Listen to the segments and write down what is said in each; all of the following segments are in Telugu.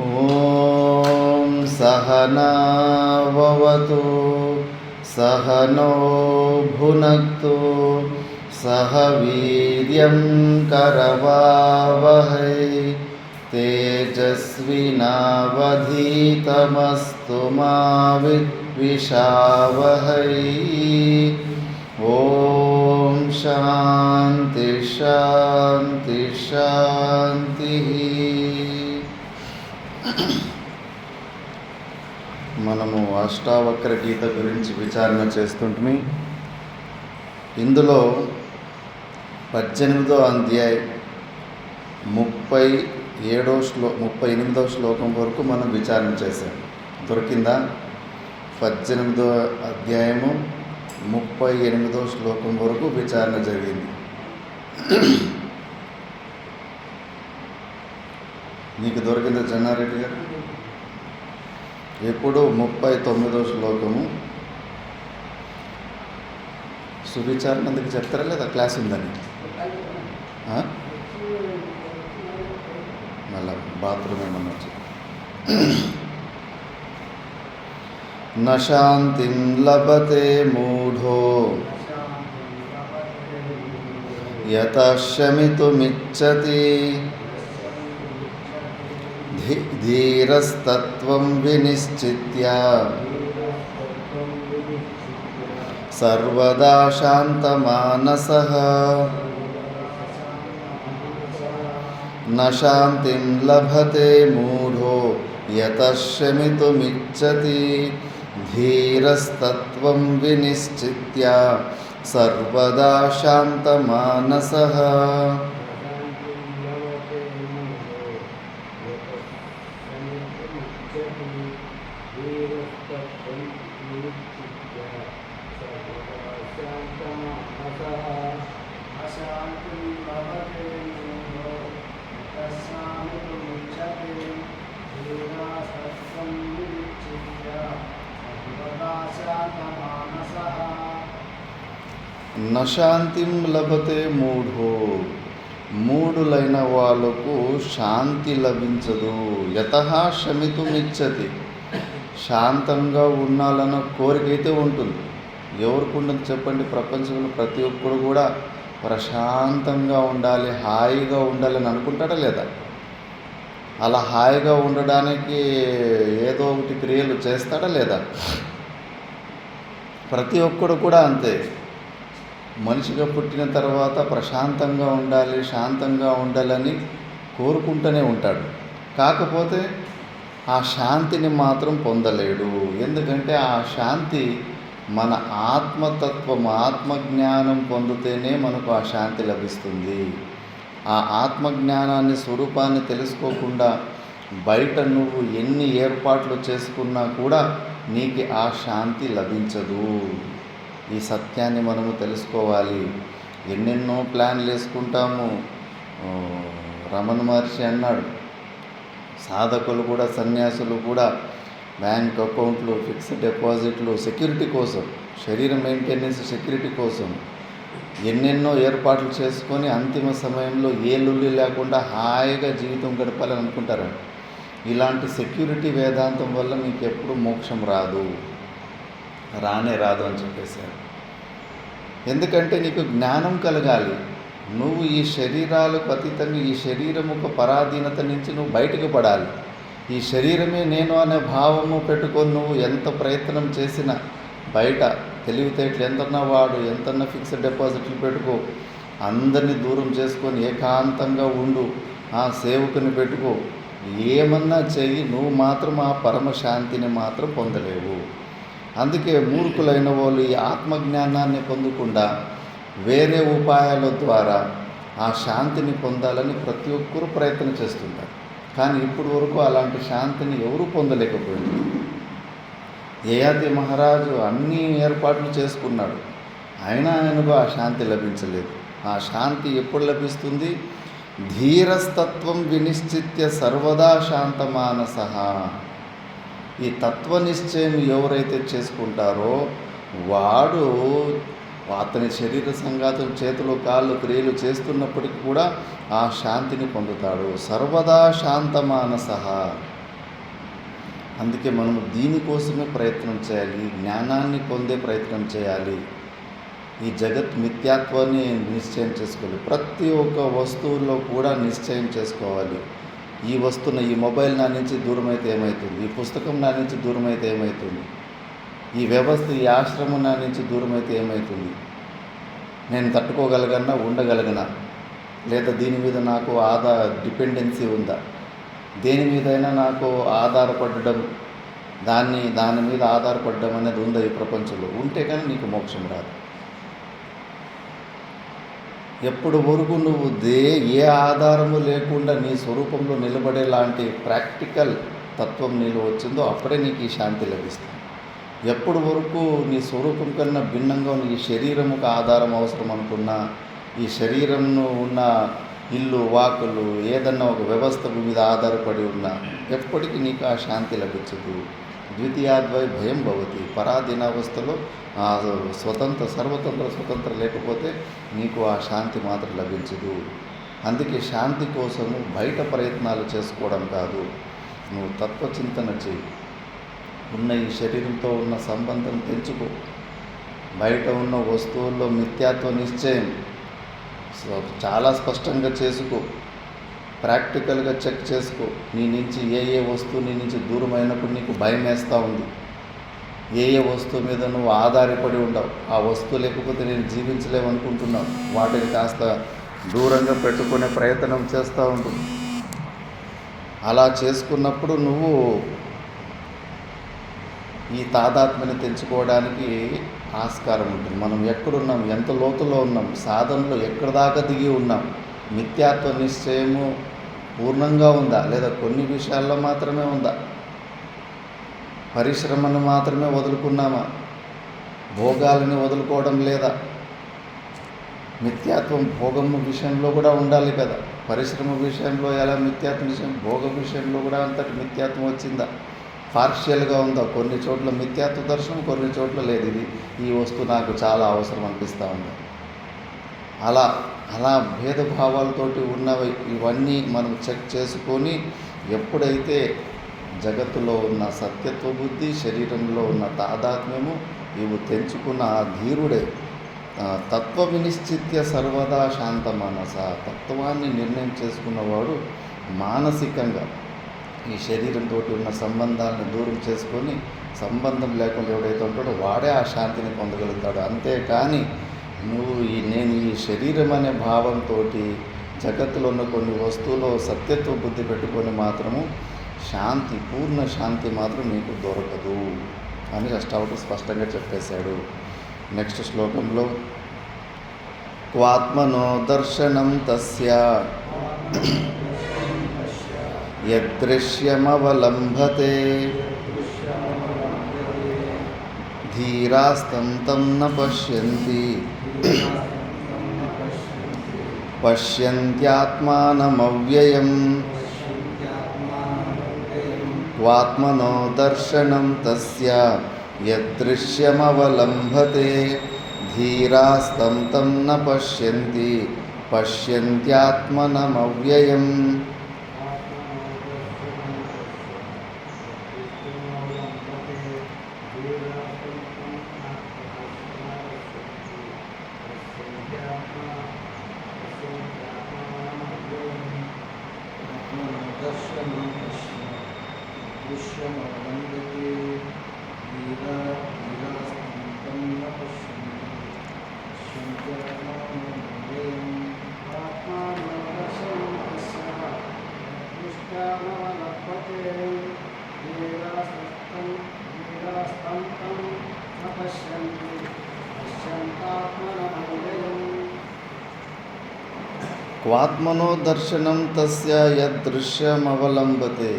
ఓం సహనావవతు సహనో భునక్తు సహ వీర్యం కరవావహై తేజస్వినావధీతమస్తు మా విద్విషావహై. ఓం శాంతి శాంతి శాంతి. మనము అష్టావక్ర గీత గురించి విచారణ చేస్తుంటే ఇందులో 18వ అధ్యాయం 38వ శ్లోకం వరకు మనం విచారణ చేసాం. దొరికిందా? 18వ అధ్యాయము 38వ శ్లోకం వరకు విచారణ జరిగింది. నీకు దొరికిందా చెన్నారెడ్డి గారు? ఎప్పుడు 39వ శ్లోకము సువిచారణ అందుకు చెప్తారా లేదా? క్లాస్ ఉందని మళ్ళా బాత్రూమ్ ఏమన్నా వచ్చి నశాంతిం లభతే మూఢో యతః శమితుమిచ్చతి ధీరస్తత్వం వినిశ్చిత్య సర్వదా శాంతమానసః. నశాంతిం లభతే మూఢో యతః శమితుమిచ్చతి ధీరస్తత్వం వినిశ్చిత్య సర్వదా శాంతమానసః. నశాంతిం లభతే మూఢో, మూఢులైన వాళ్ళకు శాంతి లభించదు. యతః శమితుమిచ్చతి, శాంతంగా ఉండాలన్న కోరిక అయితే ఉంటుంది. ఎవరికి ఉండదు చెప్పండి? ప్రపంచంలో ప్రతి ఒక్కరు కూడా ప్రశాంతంగా ఉండాలి, హాయిగా ఉండాలని అనుకుంటాడా లేదా? అలా హాయిగా ఉండడానికి ఏదో ఒకటి క్రియలు చేస్తాడా లేదా? ప్రతి ఒక్కడు కూడా అంతే. మనిషిగా పుట్టిన తర్వాత ప్రశాంతంగా ఉండాలి, శాంతంగా ఉండాలని కోరుకుంటూనే ఉంటాడు. కాకపోతే ఆ శాంతిని మాత్రం పొందలేడు. ఎందుకంటే ఆ శాంతి మన ఆత్మతత్వం, ఆత్మజ్ఞానం పొందితేనే మనకు ఆ శాంతి లభిస్తుంది. ఆ ఆత్మజ్ఞానాన్ని, స్వరూపాన్ని తెలుసుకోకుండా బయట నువ్వు ఎన్ని ఏర్పాట్లు చేసుకున్నా కూడా నీకు ఆ శాంతి లభించదు. ఈ సత్యాన్ని మనము తెలుసుకోవాలి. ఎన్నెన్నో ప్లాన్లు వేసుకుంటాము. రమణ మహర్షి అన్నాడు, సాధకులు కూడా, సన్యాసులు కూడా బ్యాంక్ అకౌంట్లు, ఫిక్స్డ్ డిపాజిట్లు సెక్యూరిటీ కోసం, శరీరం మెయింటెనెన్స్ సెక్యూరిటీ కోసం ఎన్నెన్నో ఏర్పాట్లు చేసుకొని అంతిమ సమయంలో ఏ లొల్లి లేకుండా హాయిగా జీవితం గడపాలని అనుకుంటారు. ఇలాంటి సెక్యూరిటీ వేదాంతం వల్ల నీకు ఎప్పుడు మోక్షం రానే రాదు అని చెప్పేశారు. ఎందుకంటే నీకు జ్ఞానం కలగాలి. నువ్వు ఈ శరీరాలకు అతీతంగా, ఈ శరీరముకు పరాధీనత నుంచి నువ్వు బయటకు పడాలి. ఈ శరీరమే నేను అనే భావము పెట్టుకొని నువ్వు ఎంత ప్రయత్నం చేసినా బయట తెలివితేటలు ఎంతన్నా వాడు, ఎంతన్నా ఫిక్స్డ్ డిపాజిట్లు పెట్టుకో, అందరినీ దూరం చేసుకొని ఏకాంతంగా ఉండు, ఆ సేవకుని పెట్టుకో, ఏమన్నా చెయ్యి, నువ్వు మాత్రం ఆ పరమశాంతిని మాత్రం పొందలేవు. అందుకే మూర్ఖులైన వాళ్ళు ఈ ఆత్మజ్ఞానాన్ని పొందకుండా వేరే ఉపాయాల ద్వారా ఆ శాంతిని పొందాలని ప్రతి ఒక్కరూ ప్రయత్నం చేస్తుంటారు. కానీ ఇప్పటి వరకు అలాంటి శాంతిని ఎవరూ పొందలేకపోయింది. యయాతి మహారాజు అన్ని ఏర్పాట్లు చేసుకున్నాడు, అయినా ఆయనకు ఆ శాంతి లభించలేదు. ఆ శాంతి ఎప్పుడు లభిస్తుంది? ధీరస్తత్వం వినిశ్చిత్య సర్వదా శాంతమానసః. ఈ తత్వనిశ్చయం ఎవరైతే చేసుకుంటారో వాడు అతని శరీర సంఘాతం, చేతులు, కాళ్ళు, క్రియలు చేస్తున్నప్పటికీ కూడా ఆ శాంతిని పొందుతాడు. సర్వదా శాంతమానసః. అందుకే మనము దీనికోసమే ప్రయత్నం చేయాలి, ఈ జ్ఞానాన్ని పొందే ప్రయత్నం చేయాలి. ఈ జగత్ మిథ్యాత్వాన్ని నిశ్చయం చేసుకోవాలి. ప్రతి ఒక్క వస్తువుల్లో కూడా నిశ్చయం చేసుకోవాలి. ఈ మొబైల్ నా నుంచి దూరం అయితే ఏమవుతుంది, ఈ పుస్తకం నా నుంచి దూరం అయితే ఏమవుతుంది, ఈ వ్యవస్థ, ఈ ఆశ్రమం నా నుంచి దూరం అయితే ఏమవుతుంది, నేను తట్టుకోగలగన్నా, ఉండగలగనా, లేదా దీని మీద నాకు డిపెండెన్సీ ఉందా, దేని మీదైనా నాకు ఆధారపడడం, దాని మీద ఆధారపడడం అనేది ఉందా ఈ ప్రపంచంలో? ఉంటే కానీ నీకు మోక్షం రాదు. ఎప్పుడు వరకు నువ్వు ఏ ఆధారము లేకుండా నీ స్వరూపంలో నిలబడేలాంటి ప్రాక్టికల్ తత్వం నీలో వచ్చిందో అప్పుడే నీకు ఈ శాంతి లభిస్తుంది. ఎప్పుడు వరకు నీ స్వరూపం కన్నా భిన్నంగా నీ శరీరముకు ఆధారం అవసరం అనుకున్నా, ఈ శరీరంను ఉన్న ఇల్లు, వాకులు, ఏదన్నా ఒక వ్యవస్థ మీద ఆధారపడి ఉన్నా ఎప్పటికీ నీకు ఆ శాంతి లభించదు. ద్వితీయాద్వై భయం భవతి. పరాధీనావస్థలో స్వతంత్ర లేకపోతే నీకు ఆ శాంతి మాత్రం లభించదు. అందుకే శాంతి కోసము బయట ప్రయత్నాలు చేసుకోవడం కాదు, నువ్వు తత్వచింతన చేయి. ఉన్న ఈ శరీరంతో ఉన్న సంబంధం తెంచుకో. బయట ఉన్న వస్తువుల్లో మిథ్యాత్వ నిశ్చయం చాలా స్పష్టంగా చేసుకో. ప్రాక్టికల్గా చెక్ చేసుకో. నీ నుంచి ఏ వస్తువు నీ నుంచి దూరం అయినప్పుడు నీకు భయం వేస్తూ ఉంది, ఏ వస్తువు మీద నువ్వు ఆధారపడి ఉండవు, ఆ వస్తువు లేకపోతే నేను జీవించలేమనుకుంటున్నావు, వాటిని కాస్త దూరంగా పెట్టుకునే ప్రయత్నం చేస్తూ ఉంటుంది. అలా చేసుకున్నప్పుడు నువ్వు ఈ తాదాత్మ్యని తెంచుకోవడానికి ఆస్కారం ఉంటుంది. మనం ఎక్కడున్నాం, ఎంత లోతులో ఉన్నాం, సాధనలో ఎక్కడి దాకా దిగి ఉన్నాం, మిథ్యాత్వ నిశ్చయము పూర్ణంగా ఉందా, లేదా కొన్ని విషయాల్లో మాత్రమే ఉందా, పరిశ్రమను మాత్రమే వదులుకున్నామా, భోగాలని వదులుకోవడం లేదా? మిథ్యాత్వం భోగం విషయంలో కూడా ఉండాలి కదా. పరిశ్రమ విషయంలో ఎలా మిథ్యాత్వం విషయం, భోగ విషయంలో కూడా అంతటి మిథ్యాత్వం వచ్చిందా? పార్షియల్గా ఉందా? కొన్ని చోట్ల మిథ్యాత్వ దర్శనం, కొన్ని చోట్ల లేదు, ఈ వస్తువు నాకు చాలా అవసరం అనిపిస్తూ ఉంది. అలా భేదభావాలతోటి ఉన్నవి ఇవన్నీ మనం చెక్ చేసుకొని, ఎప్పుడైతే జగత్తులో ఉన్న సత్యత్వ బుద్ధి, శరీరంలో ఉన్న తాదాత్మ్యము ఇవి తెంచుకున్న ఆ ధీరుడే తత్వ వినిశ్చిత్య సర్వదా శాంత మనస. తత్వాన్ని నిర్ణయం చేసుకున్నవాడు మానసికంగా ఈ శరీరంతో ఉన్న సంబంధాలను దూరం చేసుకొని, సంబంధం లేకుండా ఎవడైతే ఉంటాడో వాడే ఆ శాంతిని పొందగలుగుతాడు. అంతేకాని నేను ఈ శరీరం అనే భావంతో జగత్తులో ఉన్న కొన్ని వస్తువులో సత్యత్వ బుద్ధి పెట్టుకొని మాత్రము శాంతి, పూర్ణ శాంతి మాత్రం నీకు దొరకదు అని అష్టావక్రుడు స్పష్టంగా చెప్పేశాడు. నెక్స్ట్ శ్లోకంలో క్వాత్మనో దర్శనం తస్య యదృశ్యమవలంభతే ధీరాస్తం తం న పశ్యంతి పశ్యంత్యాత్మానమవ్యయం. క్వాత్మనో దర్శనం తస్య యదృశ్యమవలంభతే ధీరాస్తం తం న పశ్యంతి పశ్యంత్యాత్మనమవ్యయం. క్వాత్మనో దర్శనం తస్య యదృశ్యమవలంబతే.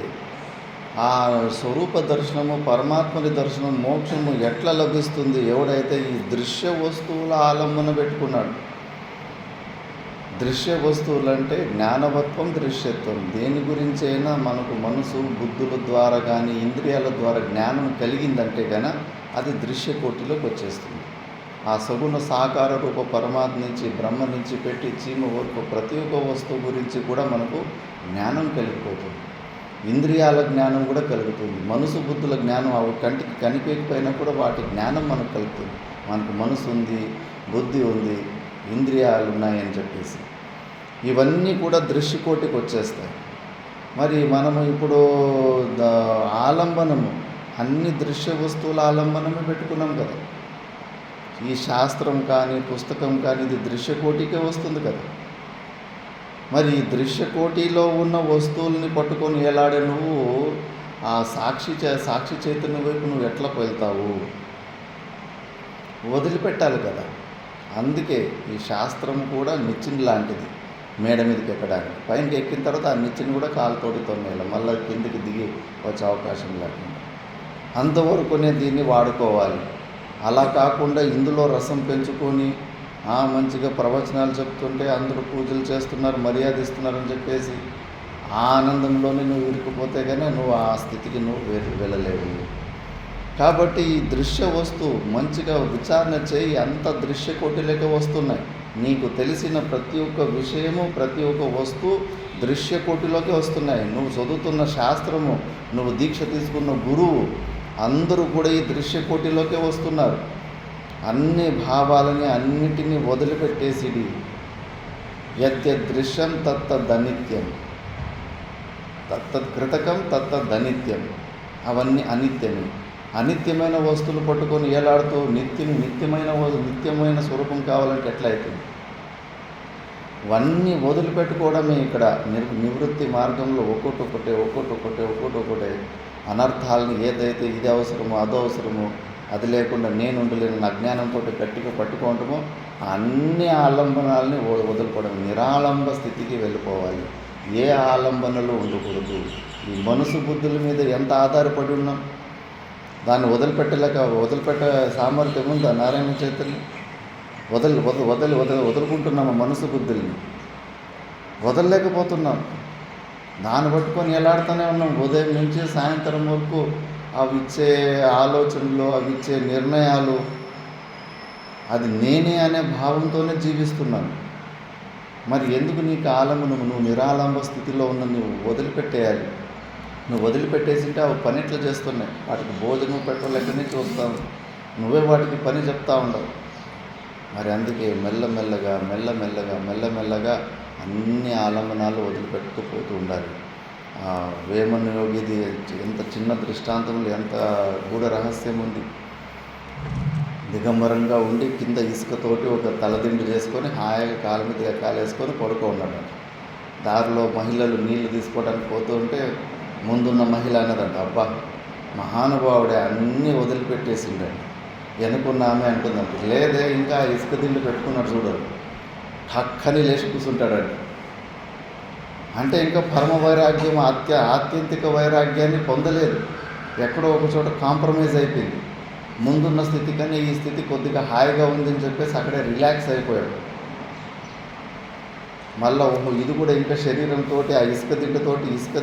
ఆ స్వరూప దర్శనము, పరమాత్మని దర్శనం, మోక్షము ఎట్లా లభిస్తుంది? ఎవడైతే ఈ దృశ్య వస్తువుల ఆలంబన పెట్టుకున్నాడు. దృశ్య వస్తువులు అంటే జ్ఞానవత్వం, దృశ్యత్వం. దేని గురించి అయినా మనకు మనసు, బుద్ధుల ద్వారా కానీ ఇంద్రియాల ద్వారా జ్ఞానం కలిగిందంటే కనుక అది దృశ్య కోటిలోకి వచ్చేస్తుంది. ఆ సగుణ సాకార రూప పరమాత్మ నుంచి, బ్రహ్మ నుంచి పెట్టి చీమ వరకు ప్రతి ఒక్క వస్తువు గురించి కూడా మనకు జ్ఞానం కలిగిపోతుంది. ఇంద్రియాల జ్ఞానం కూడా కలుగుతుంది. మనసు బుద్ధుల జ్ఞానం అవి కంటికి కనిపించకపోయినా కూడా వాటి జ్ఞానం మనకు కలుగుతుంది. మనకు మనసు ఉంది, బుద్ధి ఉంది, ఇంద్రియాలు ఉన్నాయని చెప్పేసి ఇవన్నీ కూడా దృష్టికోటికి వచ్చేస్తాయి. మరి మనము ఇప్పుడు ఆలంబనము అన్ని దృశ్య వస్తువుల ఆలంబనమే పెట్టుకున్నాం కదా. ఈ శాస్త్రం కానీ పుస్తకం కానీ ఇది దృశ్యకోటికే వస్తుంది కదా. మరి ఈ దృశ్యకోటిలో ఉన్న వస్తువుల్ని పట్టుకొని ఎలాడే నువ్వు ఆ సాక్షి చైతన్యం వైపు నువ్వు ఎట్లా వెళ్తావు? వదిలిపెట్టాలి కదా. అందుకే ఈ శాస్త్రం కూడా నిచ్చెన లాంటిది, మేడ మీదకి ఎక్కడానికి. పైనకి ఎక్కిన తర్వాత ఆ నిచ్చెన కూడా కాలుతోటి తొన్నేయాలి, మళ్ళీ కిందికి దిగి వచ్చే అవకాశం లేకుండా. అంతవరకునే దీన్ని వాడుకోవాలి. అలా కాకుండా ఇందులో రసం పెంచుకొని మంచిగా ప్రవచనాలు చెప్తుంటే అందరూ పూజలు చేస్తున్నారు, మర్యాద ఇస్తున్నారని చెప్పేసి ఆ ఆనందంలోనే నువ్వు ఇరుక్కుపోతే కానీ నువ్వు ఆ స్థితికి నువ్వు వెళ్ళలేవు. కాబట్టి ఈ దృశ్య వస్తువు మంచిగా విచారణ చేయి. అంత దృశ్య కోటిలోకి వస్తున్నాయి. నీకు తెలిసిన ప్రతి ఒక్క విషయము, ప్రతి ఒక్క వస్తువు దృశ్య కోటిలోకి వస్తున్నాయి. నువ్వు చదువుతున్న శాస్త్రము, నువ్వు దీక్ష తీసుకున్న గురువు అందరూ కూడా ఈ దృశ్య కోటిలోకే వస్తున్నారు. అన్ని భావాలని అన్నిటినీ వదిలిపెట్టేసిడి. యద్యదృశ్యం తత్తదనిత్యం, తత్తత్కృతకం తత్తదనిత్యం. అవన్నీ అనిత్యమే. అనిత్యమైన వస్తువులు పట్టుకొని ఏలాడుతూ నిత్యమైన స్వరూపం కావాలంటే ఎట్లా అవుతుంది? ఇవన్నీ వదిలిపెట్టుకోవడమే ఇక్కడ నివృత్తి మార్గంలో ఒక్కొక్కటే అనర్థాలని ఏదైతే ఇది అవసరమో అదో అవసరమో అది లేకుండా నేను ఉండలేని అజ్ఞానంతో గట్టిగా పట్టుకోవటమో అన్ని ఆలంబనాలని వదులుకోవడం, నిరాలంబ స్థితికి వెళ్ళిపోవాలి. ఏ ఆలంబనలు ఉండకూడదు. ఈ మనసు బుద్ధుల మీద ఎంత ఆధారపడి ఉన్నాం, దాన్ని వదిలిపెట్టే సామర్థ్యం ఉందా నారాయణ చైతన్యం? వదులుకుంటున్నాము మనసు బుద్ధుల్ని, వదలలేకపోతున్నాం. దాన్ని పట్టుకొని ఎలాడుతూనే ఉన్నాం ఉదయం నుంచి సాయంత్రం వరకు. అవి ఇచ్చే ఆలోచనలు, అవి ఇచ్చే నిర్ణయాలు, అది నేనే అనే భావంతోనే జీవిస్తున్నాను. మరి ఎందుకు నీకు ఆలంబనము? నువ్వు నిరాలంబ స్థితిలో ఉన్న నువ్వు వదిలిపెట్టేయాలి. నువ్వు వదిలిపెట్టేసింటే అవి పని ఎట్లా చేస్తున్నాయి? వాటికి భోజనం పెట్రోల్ ఎక్కడి నుంచి వస్తావు? నువ్వే వాటికి పని చెప్తా ఉండవు. మరి అందుకే మెల్లమెల్లగా అన్ని ఆలంబనాలు వదిలిపెట్టుతూ పోతూ ఉండాలి. వేమన యోగిది ఎంత చిన్న దృష్టాంతంలో ఎంత గూఢ రహస్యం ఉంది. దిగంబరంగా ఉండి కింద ఇసుకతోటి ఒక తలదిండు చేసుకొని హాయిగా కాలు మీద కాలేసుకొని పడుకో ఉన్నాడు. దారిలో మహిళలు నీళ్లు తీసుకోవడానికి పోతూ ఉంటే ముందున్న మహిళ అన్నదంట, అబ్బా మహానుభావుడే అన్నీ వదిలిపెట్టేసిండండి. వెనుకున్న ఆమె అంటుందంట, లేదే ఇంకా ఇసుక దిండు పెట్టుకున్నాడు చూడరు, హక్కని లేచి కూర్చుంటాడంట. అంటే ఇంకా పరమ వైరాగ్యం, ఆత్యంతిక వైరాగ్యాన్ని పొందలేదు. ఎక్కడో ఒక చోట కాంప్రమైజ్ అయిపోయింది. ముందున్న స్థితి కన్నా ఈ స్థితి కొద్దిగా హాయిగా ఉందని చెప్పేసి అక్కడే రిలాక్స్ అయిపోయాడు. మళ్ళీ ఇది కూడా ఇంకా శరీరంతో ఆ ఇసుక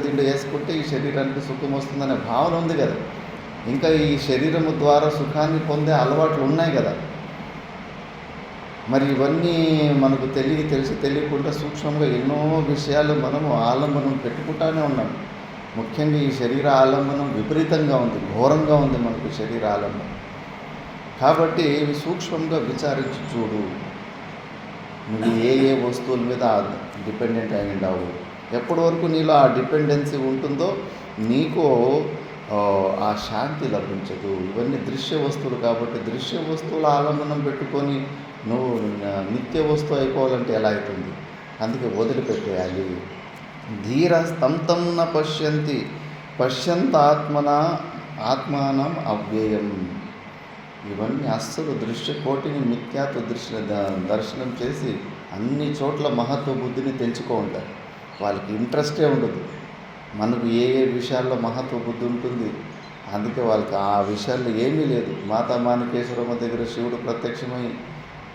దిండు వేసుకుంటే ఈ శరీరానికి సుఖం వస్తుందనే భావన ఉంది కదా. ఇంకా ఈ శరీరము ద్వారా సుఖాన్ని పొందే అలవాట్లు ఉన్నాయి కదా. మరి ఇవన్నీ మనకు తెలియకుండా సూక్ష్మంగా ఎన్నో విషయాలు మనము ఆలంబనం పెట్టుకుంటానే ఉన్నాం. ముఖ్యంగా ఈ శరీర ఆలంబనం విపరీతంగా ఉంది, ఘోరంగా ఉంది మనకు శరీర ఆలంబనం. కాబట్టి ఇవి సూక్ష్మంగా విచారించి చూడు. నువ్వు ఏ వస్తువుల మీద డిపెండెంట్ అయి ఉండవు. ఎప్పటి వరకు నీలో ఆ డిపెండెన్సీ ఉంటుందో నీకు ఆ శాంతి లభించదు. ఇవన్నీ దృశ్య వస్తువులు కాబట్టి దృశ్య వస్తువుల ఆలంబనం పెట్టుకొని నువ్వు నిత్య వస్తువు అయిపోవాలంటే ఎలా అవుతుంది? అందుకే వదిలిపెట్టేయాలి. ధీర స్తంతం న పశ్యంత ఆత్మానం అవ్యయం. ఇవన్నీ అస్సలు దృశ్యకోటిని మిథ్యాత్వ దర్శనం చేసి అన్ని చోట్ల మహత్వ బుద్ధిని తెంచుకో ఉంటారు. వాళ్ళకి ఇంట్రెస్టే ఉండదు. మనకు ఏ విషయాల్లో మహత్వ బుద్ధి ఉంటుంది, అందుకే వాళ్ళకి ఆ విషయాల్లో ఏమీ లేదు. మాతా మాణికేశ్వరమ్మ దగ్గర శివుడు ప్రత్యక్షమై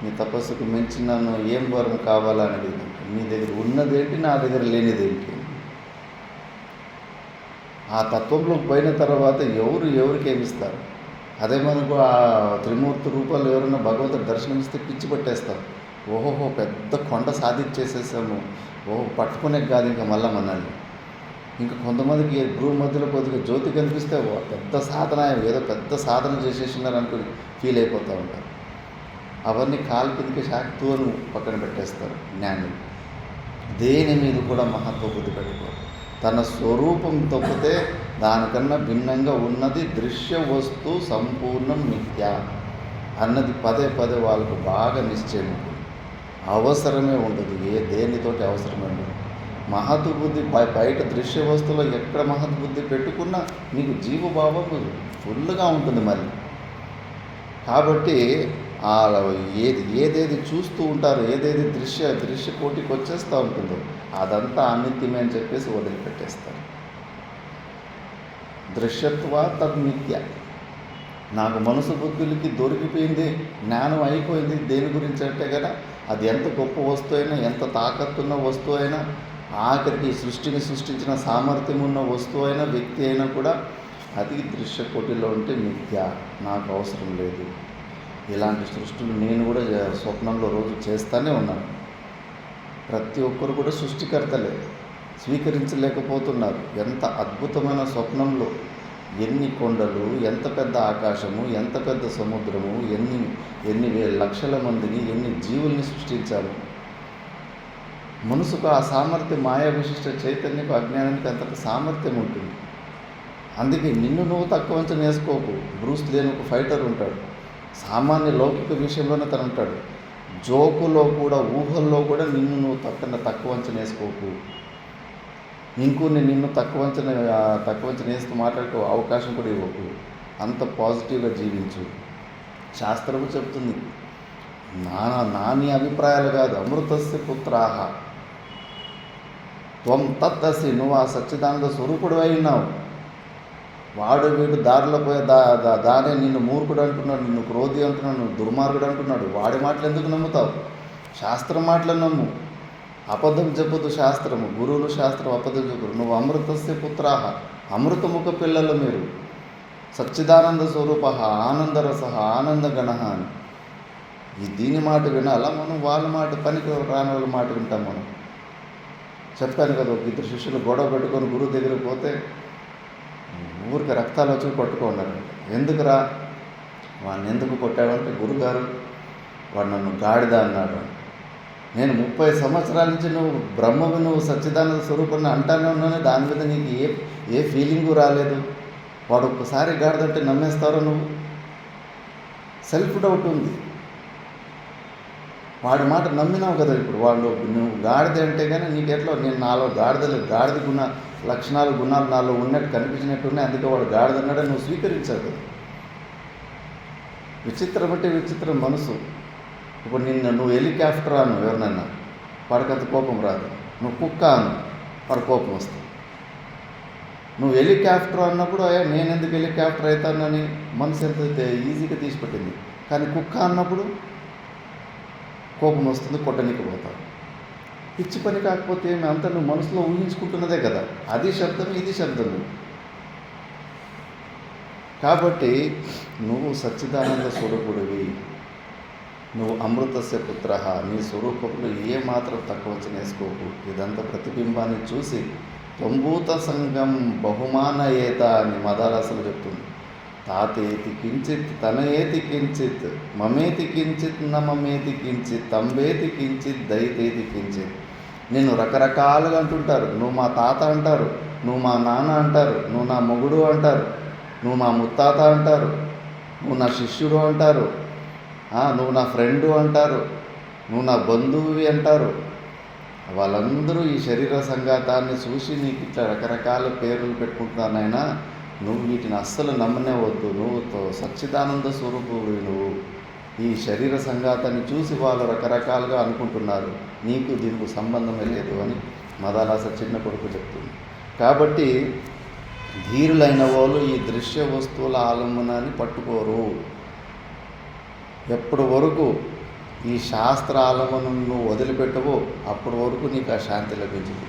నీ తపస్సుకు మించి నన్ను ఏం వరం కావాలని అడిగింది. నీ దగ్గర ఉన్నదేంటి, నా దగ్గర లేనిదేంటి? ఆ తత్వంలోకి పోయిన తర్వాత ఎవరికి ఏమిస్తారు? అదే మనకు ఆ త్రిమూర్తి రూపాలు ఎవరైనా భగవంతుడు దర్శనమిస్తే పిచ్చి పట్టేస్తాం. పెద్ద కొండ సాధించేసేసాము, పట్టుకునే కాదు ఇంకా మళ్ళీ మనల్ని. ఇంకా కొంతమందికి భ్రూ మధ్యలో కొద్దిగా జ్యోతి కనిపిస్తే పెద్ద సాధన, ఏదో పెద్ద సాధన చేసేసినారు అనుకుని ఫీల్ అయిపోతూ ఉంటారు. అవన్నీ కాలు కిందకి శాక్తువును పక్కన పెట్టేస్తారు జ్ఞానులు. దేని మీద కూడా మహత్వ బుద్ధి పెట్టుకోరు. తన స్వరూపం తప్పితే దానికన్నా భిన్నంగా ఉన్నది దృశ్య వస్తు సంపూర్ణం మిథ్య అన్నది పదే పదే వాళ్ళకు బాగా నిశ్చయం ఉంటుంది. అవసరమే ఉండదు, దేనితోటి అవసరమే ఉండదు. మహత్ బుద్ధి బయట దృశ్య వస్తువులో ఎక్కడ మహత్ బుద్ధి పెట్టుకున్నా నీకు జీవభావం ఫుల్గా ఉంటుంది మళ్ళీ. కాబట్టి ఏదేది చూస్తూ ఉంటారో, ఏదేది దృశ్య కోటికి వచ్చేస్తూ ఉంటుందో అదంతా అనిత్యమే అని చెప్పేసి వదిలిపెట్టేస్తారు. దృశ్యత్వ తద్మిథ్య. నాకు మనసు బుద్ధులకి దొరికిపోయింది, జ్ఞానం అయిపోయింది దేని గురించి అంటే కదా, అది ఎంత గొప్ప వస్తువు అయినా, ఎంత తాకత్తున్న వస్తువు అయినా, ఆఖరికి సృష్టిని సృష్టించిన సామర్థ్యం ఉన్న వస్తువు అయినా, వ్యక్తి అయినా కూడా అది దృశ్య కోటిలో ఉంటే మిథ్య, నాకు అవసరం లేదు. ఇలాంటి సృష్టిలు నేను కూడా స్వప్నంలో రోజు చేస్తూనే ఉన్నాను. ప్రతి ఒక్కరు కూడా సృష్టికర్తలే, స్వీకరించలేకపోతున్నారు. ఎంత అద్భుతమైన స్వప్నంలో ఎన్ని కొండలు, ఎంత పెద్ద ఆకాశము, ఎంత పెద్ద సముద్రము, ఎన్ని లక్షల మందిని, ఎన్ని జీవుల్ని సృష్టించాము. మనసుకు ఆ సామర్థ్యం, మాయా విశిష్ట చైతన్యకు, అజ్ఞానానికి అంత సామర్థ్యం ఉంటుంది. అందుకే నిన్ను నువ్వు తక్కువ అంచనా వేసుకోకు. బ్రూస్ లీ అని ఒక ఫైటర్ ఉంటాడు, సామాన్య లౌకిక విషయంలోనే తను ఉంటాడు. జోకులో కూడా, ఊహల్లో కూడా నిన్ను నువ్వు తక్కువ అంచనా వేసుకోకు. ఇంకొన్ని నిన్ను తక్కువ అంచనా వేస్తూ మాట్లాడుకో అవకాశం కూడా ఇవ్వకు. అంత పాజిటివ్గా జీవించు. శాస్త్రము చెప్తుంది, నాని అభిప్రాయాలు కాదు. అమృతస్య పుత్రాహ త్వం తత్తసి. నువ్వు ఆ సచ్చిదానంద స్వరూపుడు అయినావు. వాడు వీడు దారిలో పోయే దానే నిన్ను మూర్ఖుడు అంటున్నాడు, నిన్ను క్రోధి అంటున్నాడు, నువ్వు దుర్మార్గుడు అంటున్నాడు. వాడి మాటలు ఎందుకు నమ్ముతావు? శాస్త్రం మాటలను నమ్ము. అబద్ధం చెప్పదు శాస్త్రము, గురువులు శాస్త్రం అబద్ధం చెప్పరు. నువ్వు అమృతస్య పుత్రాహ, అమృతముఖ పిల్లలు మీరు. సచ్చిదానంద స్వరూప, ఆనందరస, ఆనందగణ అని. దీని మాట వినాలా మనం? వాళ్ళ మాట, పనికి రాని వాళ్ళ మాట వింటాం మనం. చెప్పాను కదా, ఒక ఇద్దరు శిష్యులు గొడవ పెట్టుకొని గురువు దగ్గరికి పోతే ఊరికి రక్తాలు వచ్చి కొట్టుకున్నారు. ఎందుకురా? వాడిని ఎందుకు కొట్టాడంటే, గురుగారు వాడు నన్ను గాడిద అన్నాడు. నేను 30 సంవత్సరాల నుంచి నువ్వు బ్రహ్మవి, నువ్వు సచ్చిదానంద స్వరూపాన్ని అంటానే ఉన్నాను, దాని మీద నీకు ఏ ఫీలింగు రాలేదు. వాడు ఒక్కసారి గాడిదంటే నమ్మేస్తారో నువ్వు? సెల్ఫ్ డౌట్ ఉంది. వాడి మాట నమ్మినావు కదా. ఇప్పుడు నువ్వు గాడిద అంటే కానీ నీకెట్లో, నేను నాలో గాడిద లక్షణాలు గుణాలు నాలో ఉన్నట్టు కనిపించినట్టున్నాయి, అందుకే వాడు గాడిద అన్నాడని నువ్వు స్వీకరించావు కదా. విచిత్రం అంటే విచిత్రం మనసు. ఇప్పుడు నువ్వు హెలికాప్టర్ అను ఎవరినన్నా, వాడికంత కోపం రాదు. నువ్వు కుక్క అను, వాడి కోపం వస్తుంది. నువ్వు హెలికాప్టర్ అన్నప్పుడు నేను ఎందుకు హెలికాప్టర్ అవుతానని మనసు ఎంత ఈజీగా తీసిపెట్టింది. కానీ కుక్క అన్నప్పుడు కోపం వస్తుంది, కొట్టనికి పోతావు. పిచ్చి పని కాకపోతే ఏమి, అంతా నువ్వు మనసులో ఊహించుకుంటున్నదే కదా. అది శబ్దం, ఇది శబ్దం. కాబట్టి నువ్వు సచ్చిదానంద స్వరూపుడివి, నువ్వు అమృతస్య పుత్ర. నీ స్వరూపంలో ఏమాత్రం తక్కువ వేసుకోకు. ఇదంతా ప్రతిబింబాన్ని చూసి త్వంభూత సంఘం బహుమానయేత అని మదాలసలు చెప్తుంది. తాతేతి కించిత్, తనయేతి కించిత్, మమేతి కించిత్, న మమేతి కించిత్, తంబేతి కించిత్, దైతేతి కించిత్. నేను రకరకాలుగా అంటుంటారు. నువ్వు మా తాత అంటారు, నువ్వు మా నాన్న అంటారు, నువ్వు నా మొగుడు అంటారు, నువ్వు మా ముత్తాత అంటారు, నువ్వు నా శిష్యుడు అంటారు, నువ్వు నా ఫ్రెండు అంటారు, నువ్వు నా బంధువువి అంటారు. వాళ్ళందరూ ఈ శరీర సంఘాతాన్ని చూసి నీకు ఇట్లా రకరకాల పేర్లు పెట్టుకుంటున్నారు. నాయనా, నువ్వు వీటిని అస్సలు నమ్మనే వద్దు. నువ్వు సచ్చిదానంద స్వరూపుడు. నువ్వు ఈ శరీర సంఘాతాన్ని చూసి వాళ్ళు రకరకాలుగా అనుకుంటున్నారు, నీకు దీనికి సంబంధమే లేదు అని మదాలాస చిన్న కొడుకు చెప్తుంది. కాబట్టి ధీరులైన వాళ్ళు ఈ దృశ్య వస్తువుల ఆలంబనాన్ని పట్టుకోరు. ఎప్పటి వరకు ఈ శాస్త్ర ఆలంబనం నువ్వు వదిలిపెట్టవో అప్పటి వరకు నీకు ఆ శాంతి లభించదు.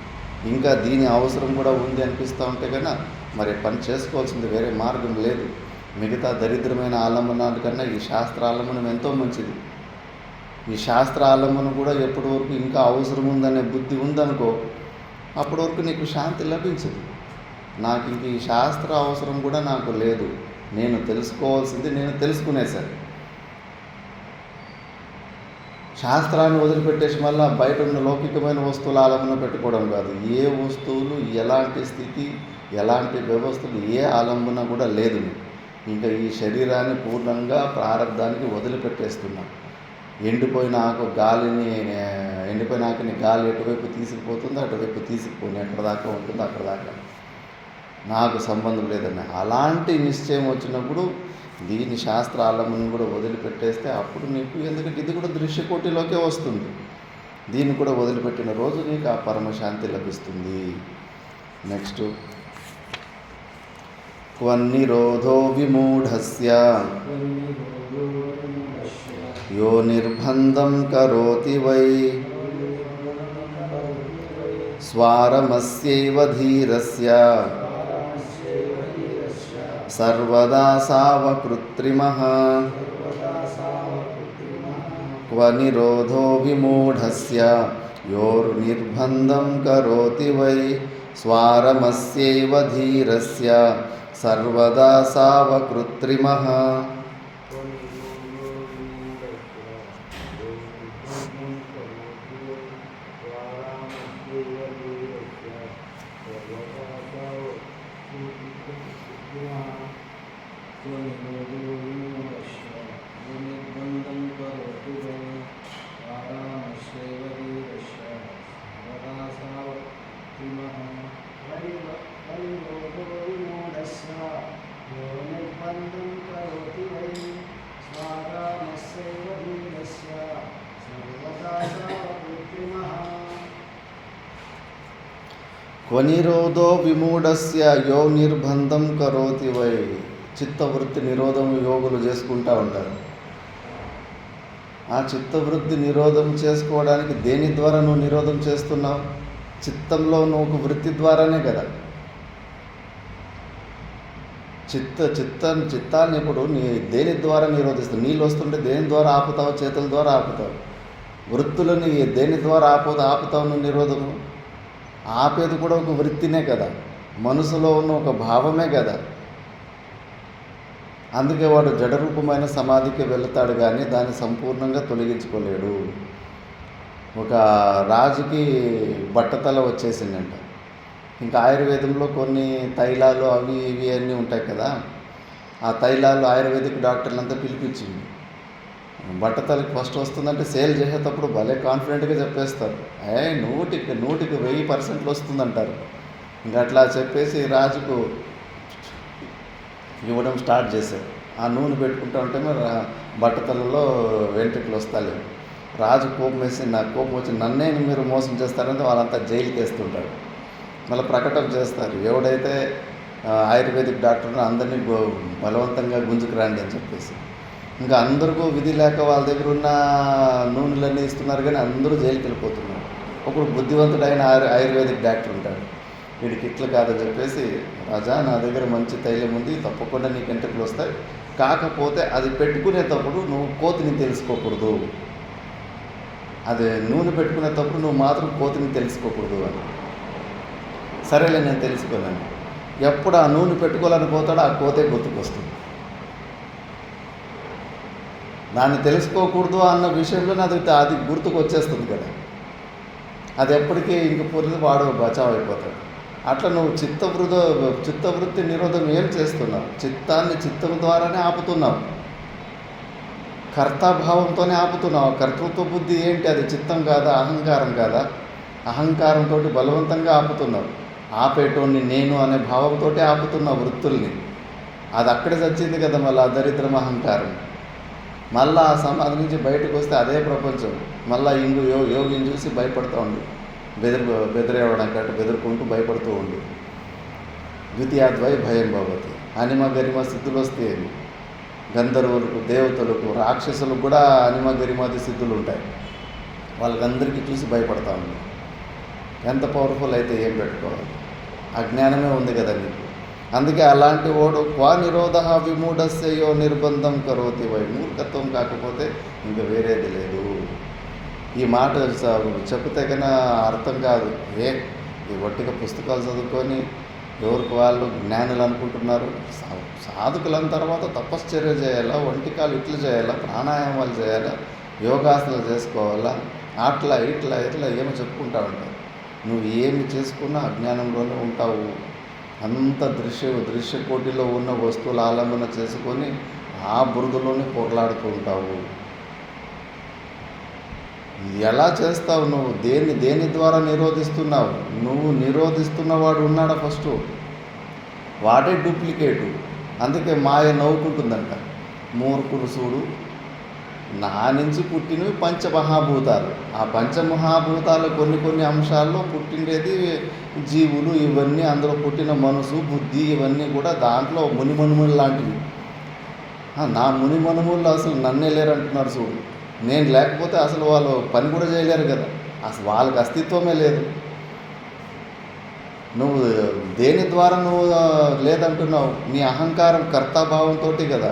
ఇంకా దీని అవసరం కూడా ఉంది అనిపిస్తూ ఉంటే కన్నా మరి పని చేసుకోవాల్సింది, వేరే మార్గం లేదు. మిగతా దరిద్రమైన ఆలంబనాల కన్నా ఈ శాస్త్ర ఆలంబనం ఎంతో మంచిది. ఈ శాస్త్ర ఆలంబనం కూడా ఎప్పటి వరకు ఇంకా అవసరం ఉందనే బుద్ధి ఉందనుకో, అప్పటి వరకు నీకు శాంతి లభించదు. నాకు ఇంక ఈ శాస్త్ర అవసరం కూడా నాకు లేదు. నేను తెలుసుకోవాల్సింది నేను తెలుసుకునేసాను. శాస్త్రాన్ని వదిలిపెట్టేసి మళ్ళీ బయట ఉన్న లౌకికమైన వస్తువుల ఆలంబన పెట్టుకోవడం కాదు. ఏ వస్తువులు, ఎలాంటి స్థితి, ఎలాంటి వ్యవస్థలు, ఏ ఆలంబన కూడా లేదు. ఇంకా ఈ శరీరాన్ని పూర్ణంగా ప్రారంధానికి వదిలిపెట్టేస్తున్నాం. ఎండిపోయిన ఆకుని గాలి ఎటువైపు తీసుకుపోతుందో అటువైపు తీసుకుపోయి ఎక్కడ దాకా ఉంటుందో అక్కడ దాకా నాకు సంబంధం లేదన్న అలాంటి నిశ్చయం వచ్చినప్పుడు దీని శాస్త్ర ఆలంబనం కూడా వదిలిపెట్టేస్తే అప్పుడు నీకు, ఎందుకంటే ఇది కూడా దృశ్యకోటిలోకే వస్తుంది, దీన్ని కూడా వదిలిపెట్టిన రోజు నీకు ఆ పరమశాంతి లభిస్తుంది. నెక్స్ట్, క్వన్నిరోధో విమూఢస్య యో నిర్బంధం కరోతి వై స్వారమస్యైవ ధీరస్య సర్వదా సావకృత్రిమః. క్వనిరోధో విమూఢస్య యోర్నిర్బంధం కరోతి వై స్వారమస్యైవ ధీరస్య సర్వదా సావకృత్రిమః. క్వనిరోధో విమూఢస్య యో నిర్బంధం కరోతి వై. చిత్తవృత్తి నిరోధం యోగులు చేసుకుంటూ ఉంటారు. ఆ చిత్తవృత్తి నిరోధం చేసుకోవడానికి దేని ద్వారా నువ్వు నిరోధం చేస్తున్నావు? చిత్తంలో నువ్వు వృత్తి ద్వారానే కదా. చిత్తాన్ని ఇప్పుడు దేని ద్వారా నిరోధిస్తావు? నీళ్ళు వస్తుంటే దేని ద్వారా ఆపుతావు? చేతుల ద్వారా ఆపుతావు. వృత్తులని దేని ద్వారా ఆపుతావు నువ్వు నిరోధము? ఆపేది కూడా ఒక వృత్తినే కదా, మనసులో ఉన్న ఒక భావమే కదా. అందుకే వాడు జడరూపమైన సమాధికి వెళతాడు కానీ దాన్ని సంపూర్ణంగా తొలగించుకోలేడు. ఒక రాజుకి బట్టతల వచ్చేసిందంట. ఇంకా ఆయుర్వేదంలో కొన్ని తైలాలు అవి ఇవి అన్నీ ఉంటాయి కదా. ఆ తైలాలు ఆయుర్వేదిక్ డాక్టర్లంతా పిలిపించింది. బట్టతలకి ఫస్ట్ వస్తుందంటే సేల్ చేసేటప్పుడు భలే కాన్ఫిడెంట్గా చెప్పేస్తారు. నూటికి 1000% వస్తుందంటారు. ఇంకా అట్లా చెప్పేసి రాజుకు ఇవ్వడం స్టార్ట్ చేశారు. ఆ నూనె పెట్టుకుంటూ ఉంటే మరి బట్టతలలో వెంట్రుకలు వస్తాయి. రాజు కోపం వేసి, నాకు కోపం వచ్చి నన్నే మీరు మోసం చేస్తారంటే వాళ్ళంతా జైలుకి వేస్తుంటారు. మళ్ళీ ప్రకటన చేస్తారు, ఎవడైతే ఆయుర్వేదిక్ డాక్టర్ను అందరినీ బలవంతంగా గుంజుకురండి అని చెప్పేసి. ఇంకా అందరికీ విధి లేక వాళ్ళ దగ్గర ఉన్న నూనెలన్నీ ఇస్తున్నారు కానీ అందరూ జైలుకి వెళ్ళిపోతున్నారు. ఒకడు బుద్ధివంతుడైన ఆయుర్వేదిక్ డాక్టర్ ఉంటాడు, వీడికి ఇట్లా కాదని చెప్పేసి, రాజా నా దగ్గర మంచి తైలం ఉంది, తప్పకుండా నీకు వెంట్రుకలు వస్తాయి, కాకపోతే అది పెట్టుకునేటప్పుడు నువ్వు కోతిని తెలుసుకోకూడదు, అది నూనె పెట్టుకునేటప్పుడు నువ్వు మాత్రం కోతిని తెలుసుకోకూడదు అని. సరేలే నేను తెలుసుకోలేను. ఎప్పుడు ఆ నూనె పెట్టుకోవాలని పోతాడో ఆ కోతే గుర్తుకొస్తుంది. దాన్ని తెలుసుకోకూడదు అన్న విషయంలో అది గుర్తుకు వచ్చేస్తుంది కదా. అది ఎప్పటికీ ఇంక పూర్తి వాడు బచావ్ అయిపోతాడు. అట్లా నువ్వు చిత్తవృత్తి నిరోధం ఏం చేస్తున్నావు? చిత్తాన్ని చిత్తం ద్వారానే ఆపుతున్నావు, కర్తాభావంతోనే ఆపుతున్నావు. కర్తృత్వ బుద్ధి ఏంటి? అది చిత్తం కాదా? అహంకారం కాదా? అహంకారంతో బలవంతంగా ఆపుతున్నావు. ఆపేటోని నేను అనే భావంతో ఆపుతున్నావు వృత్తుల్ని. అది అక్కడే చచ్చింది కదా మళ్ళీ ఆ దరిద్రం అహంకారం. మళ్ళీ ఆ సమాధి నుంచి బయటకు వస్తే అదే ప్రపంచం. మళ్ళీ యోగిని చూసి భయపడుతూ ఉండు, బెదిరేవడానికి బెదురుకుంటూ భయపడుతూ ఉండు. ద్వితీయాద్వై భయం భవతి. అనిమ గరిమ సిద్ధులు వస్తే గంధర్వులకు, దేవతలకు, రాక్షసులకు కూడా అనిమ గరిమాది సిద్ధులు ఉంటాయి. వాళ్ళకందరికీ చూసి భయపడతా ఉంది. ఎంత పవర్ఫుల్ అయితే ఏం పెట్టుకోవాలి? అజ్ఞానమే ఉంది కదా నీకు. అందుకే అలాంటి వాడు క్వానిరోధ విమూఢస్య యో నిర్బంధం కరోతి వై. మూర్ఖత్వం కాకపోతే ఇంకా వేరేది లేదు. ఈ మాట చెప్తే కన్నా అర్థం కాదు. ఈ ఒట్టిగా పుస్తకాలు చదువుకొని ఎవరికి వాళ్ళు జ్ఞానులు అనుకుంటున్నారు. సాధకులైన తర్వాత తపశ్చర్య చేయాలా, వంటికాలు ఇట్లు చేయాలా, ప్రాణాయామాలు చేయాలా, యోగాసనాలు చేసుకోవాలా, అట్లా ఇట్లా ఇట్లా ఏమో చెప్పుకుంటా ఉంటావు. నువ్వు ఏమి చేసుకున్నా అజ్ఞానంలోనే ఉంటావు. అంత దృశ్య కోటిలో ఉన్న వస్తువుల ఆలంబన చేసుకొని ఆ బురదలోనే పొరలాడుతూ ఉంటావు. ఎలా చేస్తావు నువ్వు? దేని ద్వారా నిరోధిస్తున్నావు? నువ్వు నిరోధిస్తున్నవాడు ఉన్నాడా ఫస్ట్? వాడే డూప్లికేటు. అందుకే మాయ నవ్వుకుంటుందంట. మూర్ఖుడు చూడు, నా నుంచి పుట్టినవి పంచమహాభూతాలు. ఆ పంచమహాభూతాలు కొన్ని అంశాల్లో పుట్టిండేది జీవులు, ఇవన్నీ అందులో పుట్టిన మనసు, బుద్ధి, ఇవన్నీ కూడా దాంట్లో మునిమనుములు లాంటివి. నా మునిమనుములు అసలు నన్నే లేరు అంటున్నారు చూడు. నేను లేకపోతే అసలు వాళ్ళు పని కూడా చేయలేరు కదా, అసలు వాళ్ళకి అస్తిత్వమే లేదు. నువ్వు దేని ద్వారా నువ్వు లేదంటున్నావు? నీ అహంకారం కర్తాభావంతో కదా.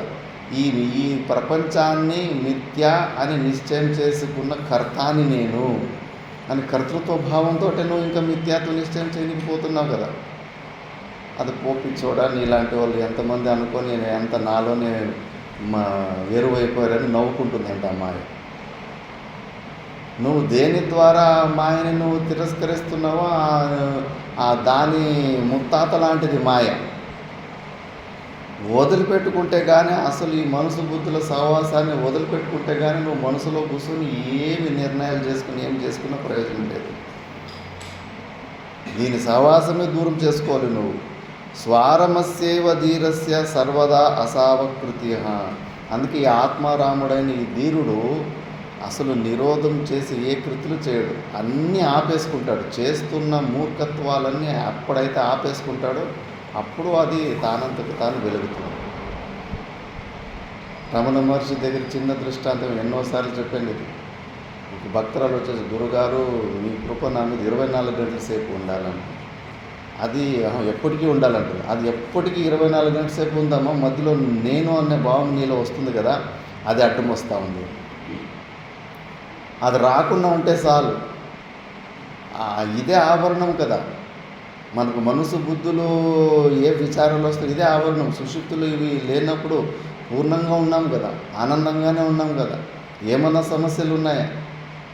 ఈ ప్రపంచాన్ని మిథ్య అని నిశ్చయం చేసుకున్న కర్తాని నేను అని కర్తృత్వ భావంతో నువ్వు ఇంకా మిథ్యాత్వ నిశ్చయం చేయకపోతున్నావు కదా. అది పోపిచ్చోడా, నీలాంటి వాళ్ళు ఎంతమంది అనుకొని ఎంత నాలోనే ఎరువైపోయారని నవ్వుకుంటుందంట అమ్మాయి. నువ్వు దేని ద్వారా మాయని నువ్వు తిరస్కరిస్తున్నావో దాని ముత్తాత లాంటిది మాయ. వదిలిపెట్టుకుంటే కానీ, అసలు ఈ మనసు బుద్ధుల సహవాసాన్ని వదిలిపెట్టుకుంటే కానీ నువ్వు మనసులో కూర్చొని ఏమి నిర్ణయాలు చేసుకుని ఏం చేసుకున్న ప్రయోజనం లేదు. దీని సహవాసమే దూరం చేసుకోవాలి నువ్వు. స్వారమస్యైవ ధీరస్య సర్వదా అసావకృతి. అందుకే ఈ ఆత్మారాముడైన ఈ ధీరుడు అసలు నిరోధం చేసి ఏ కృతులు చేయడు, అన్నీ ఆపేసుకుంటాడు. చేస్తున్న మూర్ఖత్వాలన్నీ అప్పుడైతే ఆపేసుకుంటాడో అప్పుడు అది తానంతకు తాను వెలుగుతుంది. రమణ మహర్షి దగ్గర చిన్న దృష్టాంతం ఎన్నోసార్లు చెప్పండి. ఇది ఒక భక్తురాలు వచ్చేసి, గురుగారు మీ కృప నా మీద 24 గంటల సేపు ఉండాలని. అది ఎప్పటికీ ఉండాలంటారు. అది ఎప్పటికీ 24 గంటల సేపు ఉందామా, మధ్యలో నేను అనే భావం నీలో వస్తుంది కదా, అది అడ్డం వస్తూ ఉంది. అది రాకుండా ఉంటే చాలు. ఇదే ఆవరణం కదా మనకు. మనసు బుద్ధులు ఏ విచారాలు వస్తాయి, ఇదే ఆవరణం. సుషుప్తులు ఇవి లేనప్పుడు పూర్ణంగా ఉన్నాం కదా, ఆనందంగానే ఉన్నాం కదా. ఏమన్నా సమస్యలు ఉన్నాయా?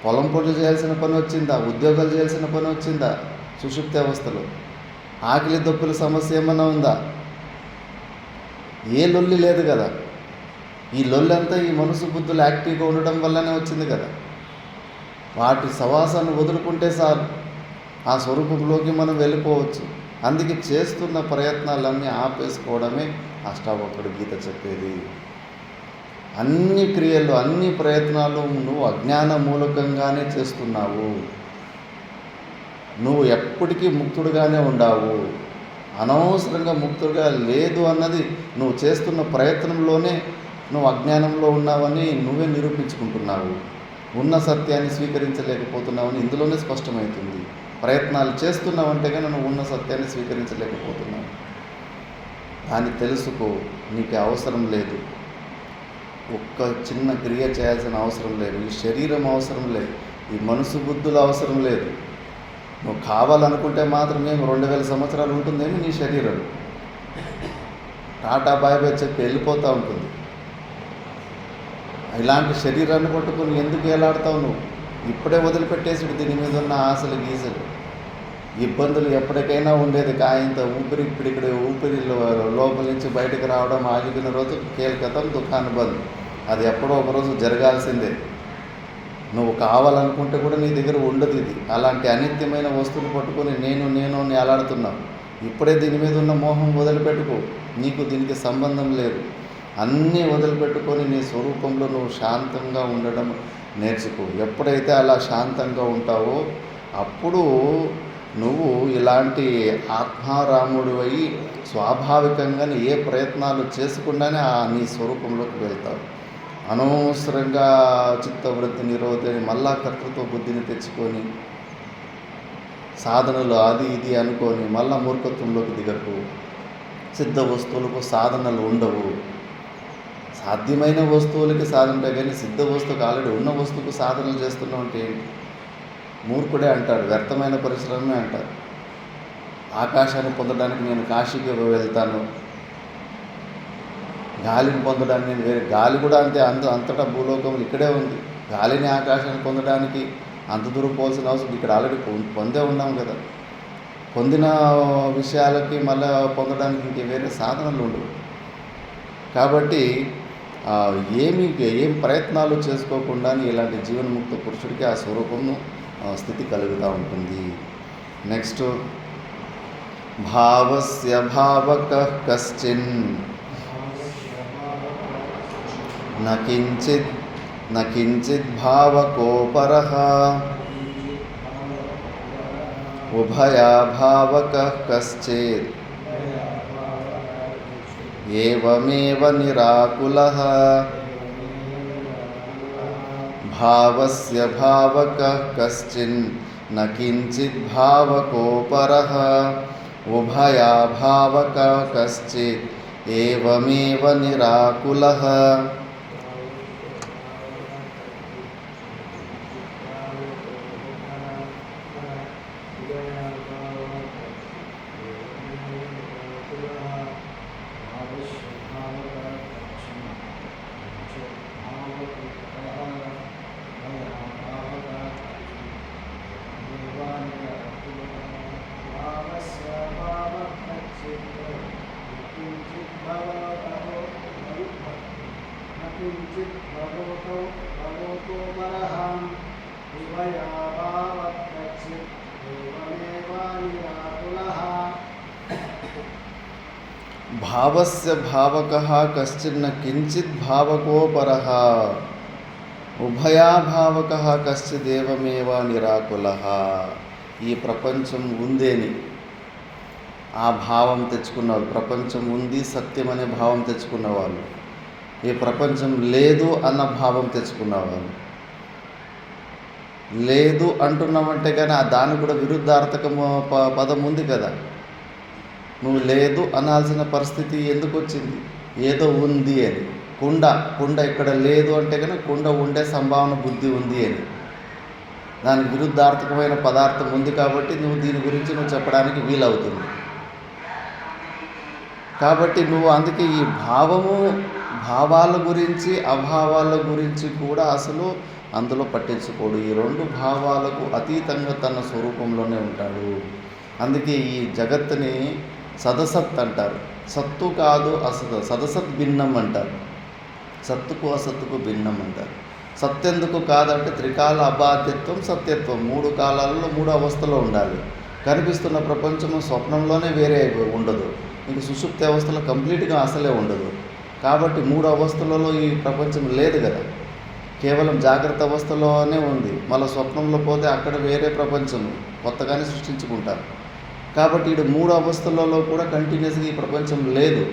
పొలం పనులు చేయాల్సిన పని వచ్చిందా? ఉద్యోగాలు చేయాల్సిన పని వచ్చిందా? సుషుప్తి అవస్థలో ఆకలి దప్పుల సమస్య ఏమన్నా ఉందా? ఏ లొల్లి లేదు కదా. ఈ లొల్లంతా ఈ మనసు బుద్ధులు యాక్టివ్గా ఉండడం వల్లనే వచ్చింది కదా. వాటి సవాసాన్ని వదులుకుంటే చాలు, ఆ స్వరూపంలోకి మనం వెళ్ళిపోవచ్చు. అందుకే చేస్తున్న ప్రయత్నాలన్నీ ఆపేసుకోవడమే అష్టావక్రుడు గీత చెప్పేది. అన్ని క్రియలు, అన్ని ప్రయత్నాలు నువ్వు అజ్ఞాన మూలకంగానే చేస్తున్నావు. నువ్వు ఎప్పటికీ ముక్తుడుగానే ఉండావు. అనవసరంగా ముక్తుడుగా లేదు అన్నది నువ్వు చేస్తున్న ప్రయత్నంలోనే నువ్వు అజ్ఞానంలో ఉన్నావని నువ్వే నిరూపించుకుంటున్నావు. ఉన్న సత్యాన్ని స్వీకరించలేకపోతున్నావని ఇందులోనే స్పష్టమవుతుంది. ప్రయత్నాలు చేస్తున్నావంటే కానీ నువ్వు ఉన్న సత్యాన్ని స్వీకరించలేకపోతున్నావు. దాన్ని తెలుసుకో. నీకు అవసరం లేదు, ఒక్క చిన్న క్రియ చేయాల్సిన అవసరం లేదు. ఈ శరీరం అవసరం లేదు, ఈ మనసు బుద్ధులు అవసరం లేదు. నువ్వు కావాలనుకుంటే మాత్రమే 2000 సంవత్సరాలు ఉంటుందేమో నీ శరీరం. టాటా బాయ్ బాయ్ చెప్పి వెళ్ళిపోతూ ఉంటుంది. ఇలాంటి శరీరాన్ని పట్టుకొని ఎందుకు ఎలాడతావు నువ్వు? ఇప్పుడే వదిలిపెట్టేసాడు దీని మీద ఉన్న ఆశలు గీసలు. ఇబ్బందులు ఎప్పటికైనా ఉండేది. కాయంత ఊపిరి ఇప్పుడు ఊపిరి లోపల నుంచి బయటకు రావడం ఆగిపోయిన రోజు కేల్కతం దుకాణం బంద్. అది ఎప్పుడో ఒకరోజు జరగాల్సిందే. నువ్వు కావాలనుకుంటే కూడా నీ దగ్గర ఉండదు ఇది. అలాంటి అనిత్యమైన వస్తువులు పట్టుకొని నేను ఎలాడుతున్నావు. ఇప్పుడే దీని మీద ఉన్న మోహం వదిలిపెట్టుకో. నీకు దీనికి సంబంధం లేదు. అన్నీ వదిలిపెట్టుకొని నీ స్వరూపంలో నువ్వు శాంతంగా ఉండడం నేర్చుకో. ఎప్పుడైతే అలా శాంతంగా ఉంటావో అప్పుడు నువ్వు ఇలాంటి ఆత్మారాముడు అయి స్వాభావికంగానే ఏ ప్రయత్నాలు చేసుకుండానే నీ స్వరూపంలోకి వెళ్తావు. అనవసరంగా చిత్తవృత్తి నిరోధని మళ్ళా కర్తృత్వ బుద్ధిని తెచ్చుకొని సాధనలు అది ఇది అనుకొని మళ్ళా మూర్ఖత్వంలోకి దిగకు. సిద్ధ వస్తువులకు సాధనలు ఉండవు. సాధ్యమైన వస్తువులకి సాధన, కానీ సిద్ధ వస్తువుకి ఆల్రెడీ ఉన్న వస్తువుకు సాధనలు చేస్తున్నావు అంటే ఏంటి? మూర్ఖుడే అంటాడు, వ్యర్థమైన పరిశ్రమే అంటారు. ఆకాశాన్ని పొందడానికి నేను కాశీకి వెళ్తాను, గాలిని పొందడానికి నేను వేరే, గాలి కూడా అంతే, అంతటా భూలోకములు ఇక్కడే ఉంది. గాలిని ఆకాశాన్ని పొందడానికి అంత దూరం పోవాల్సిన అవసరం, ఇక్కడ ఆల్రెడీ పొందే ఉన్నాం కదా. పొందిన విషయాలకి మళ్ళీ పొందడానికి ఇంకే వేరే సాధనలు ఉండవు. కాబట్టి ఏం ప్రయత్నాలు చేసుకోకుండా ఇలాంటి జీవన్ముక్త పురుషుడికి ఆ స్వరూపము స్థితి కలుగుతూ ఉంటుంది. నెక్స్ట్, భావస్య భావకః కశ్చిన్ నకించిత్ భావకోపరః ఉభయాభావకః కశ్చిత్ ఏవమేవ నిరాకులః. భావస్య భావకః కశ్చిన్ నకించిత్ భావకోపరః ఉభయాభావకః కశ్చిత్ ఏవమేవ నిరాకులః. భావస్య భావకః కశ్చిన్న కించిత్ భావకోపరః ఉభయాభావకః కశ్చిదేవమేవ నిరాకులః. ఈ ప్రపంచం ఉందేని ఆ భావం తెచ్చుకున్నవాళ్ళు, ప్రపంచం ఉంది సత్యం అనే భావం తెచ్చుకున్న వాళ్ళు, ఈ ప్రపంచం లేదు అన్న భావం తెచ్చుకున్నవాళ్ళు. లేదు అంటున్నామంటే కానీ దానికి కూడా విరుద్ధార్థకము పదం ఉంది కదా. నువ్వు లేదు అనాల్సిన పరిస్థితి ఎందుకు వచ్చింది? ఏదో ఉంది అని. కుండ ఇక్కడ లేదు అంటే కానీ కుండ ఉండే సంభావన బుద్ధి ఉంది అని. దానికి విరుద్ధార్థకమైన పదార్థం ఉంది కాబట్టి నువ్వు దీని గురించి చెప్పడానికి వీలవుతుంది. కాబట్టి నువ్వు అందుకే ఈ భావాల గురించి అభావాల గురించి కూడా అసలు అందులో పట్టించుకోడు. ఈ రెండు భావాలకు అతీతంగా తన స్వరూపంలోనే ఉంటాడు. అందుకే ఈ జగత్తుని సదసత్ అంటారు. సత్తు కాదు అసత్, సదసత్ భిన్నం అంటారు. సత్తుకు అసత్తుకు భిన్నం అంటారు. సత్తెందుకు కాదంటే త్రికాల అబాధ్యత్వం సత్యత్వం, 3 కాలాలలో 3 అవస్థలో ఉండాలి. కనిపిస్తున్న ప్రపంచము స్వప్నంలోనే వేరే ఉండదు, ఇంక సుషుప్తి అవస్థలో కంప్లీట్గా అసలే ఉండదు. కాబట్టి 3 అవస్థలలో ఈ ప్రపంచం లేదు కదా, కేవలం జాగ్రత్త అవస్థలోనే ఉంది. మళ్ళీ స్వప్నంలో పోతే అక్కడ వేరే ప్రపంచం కొత్తగానే సృష్టించుకుంటారు. కాబట్టి ఇటు 3 అవస్థలలో కూడా కంటిన్యూస్గా ఈ ప్రపంచం లేదు.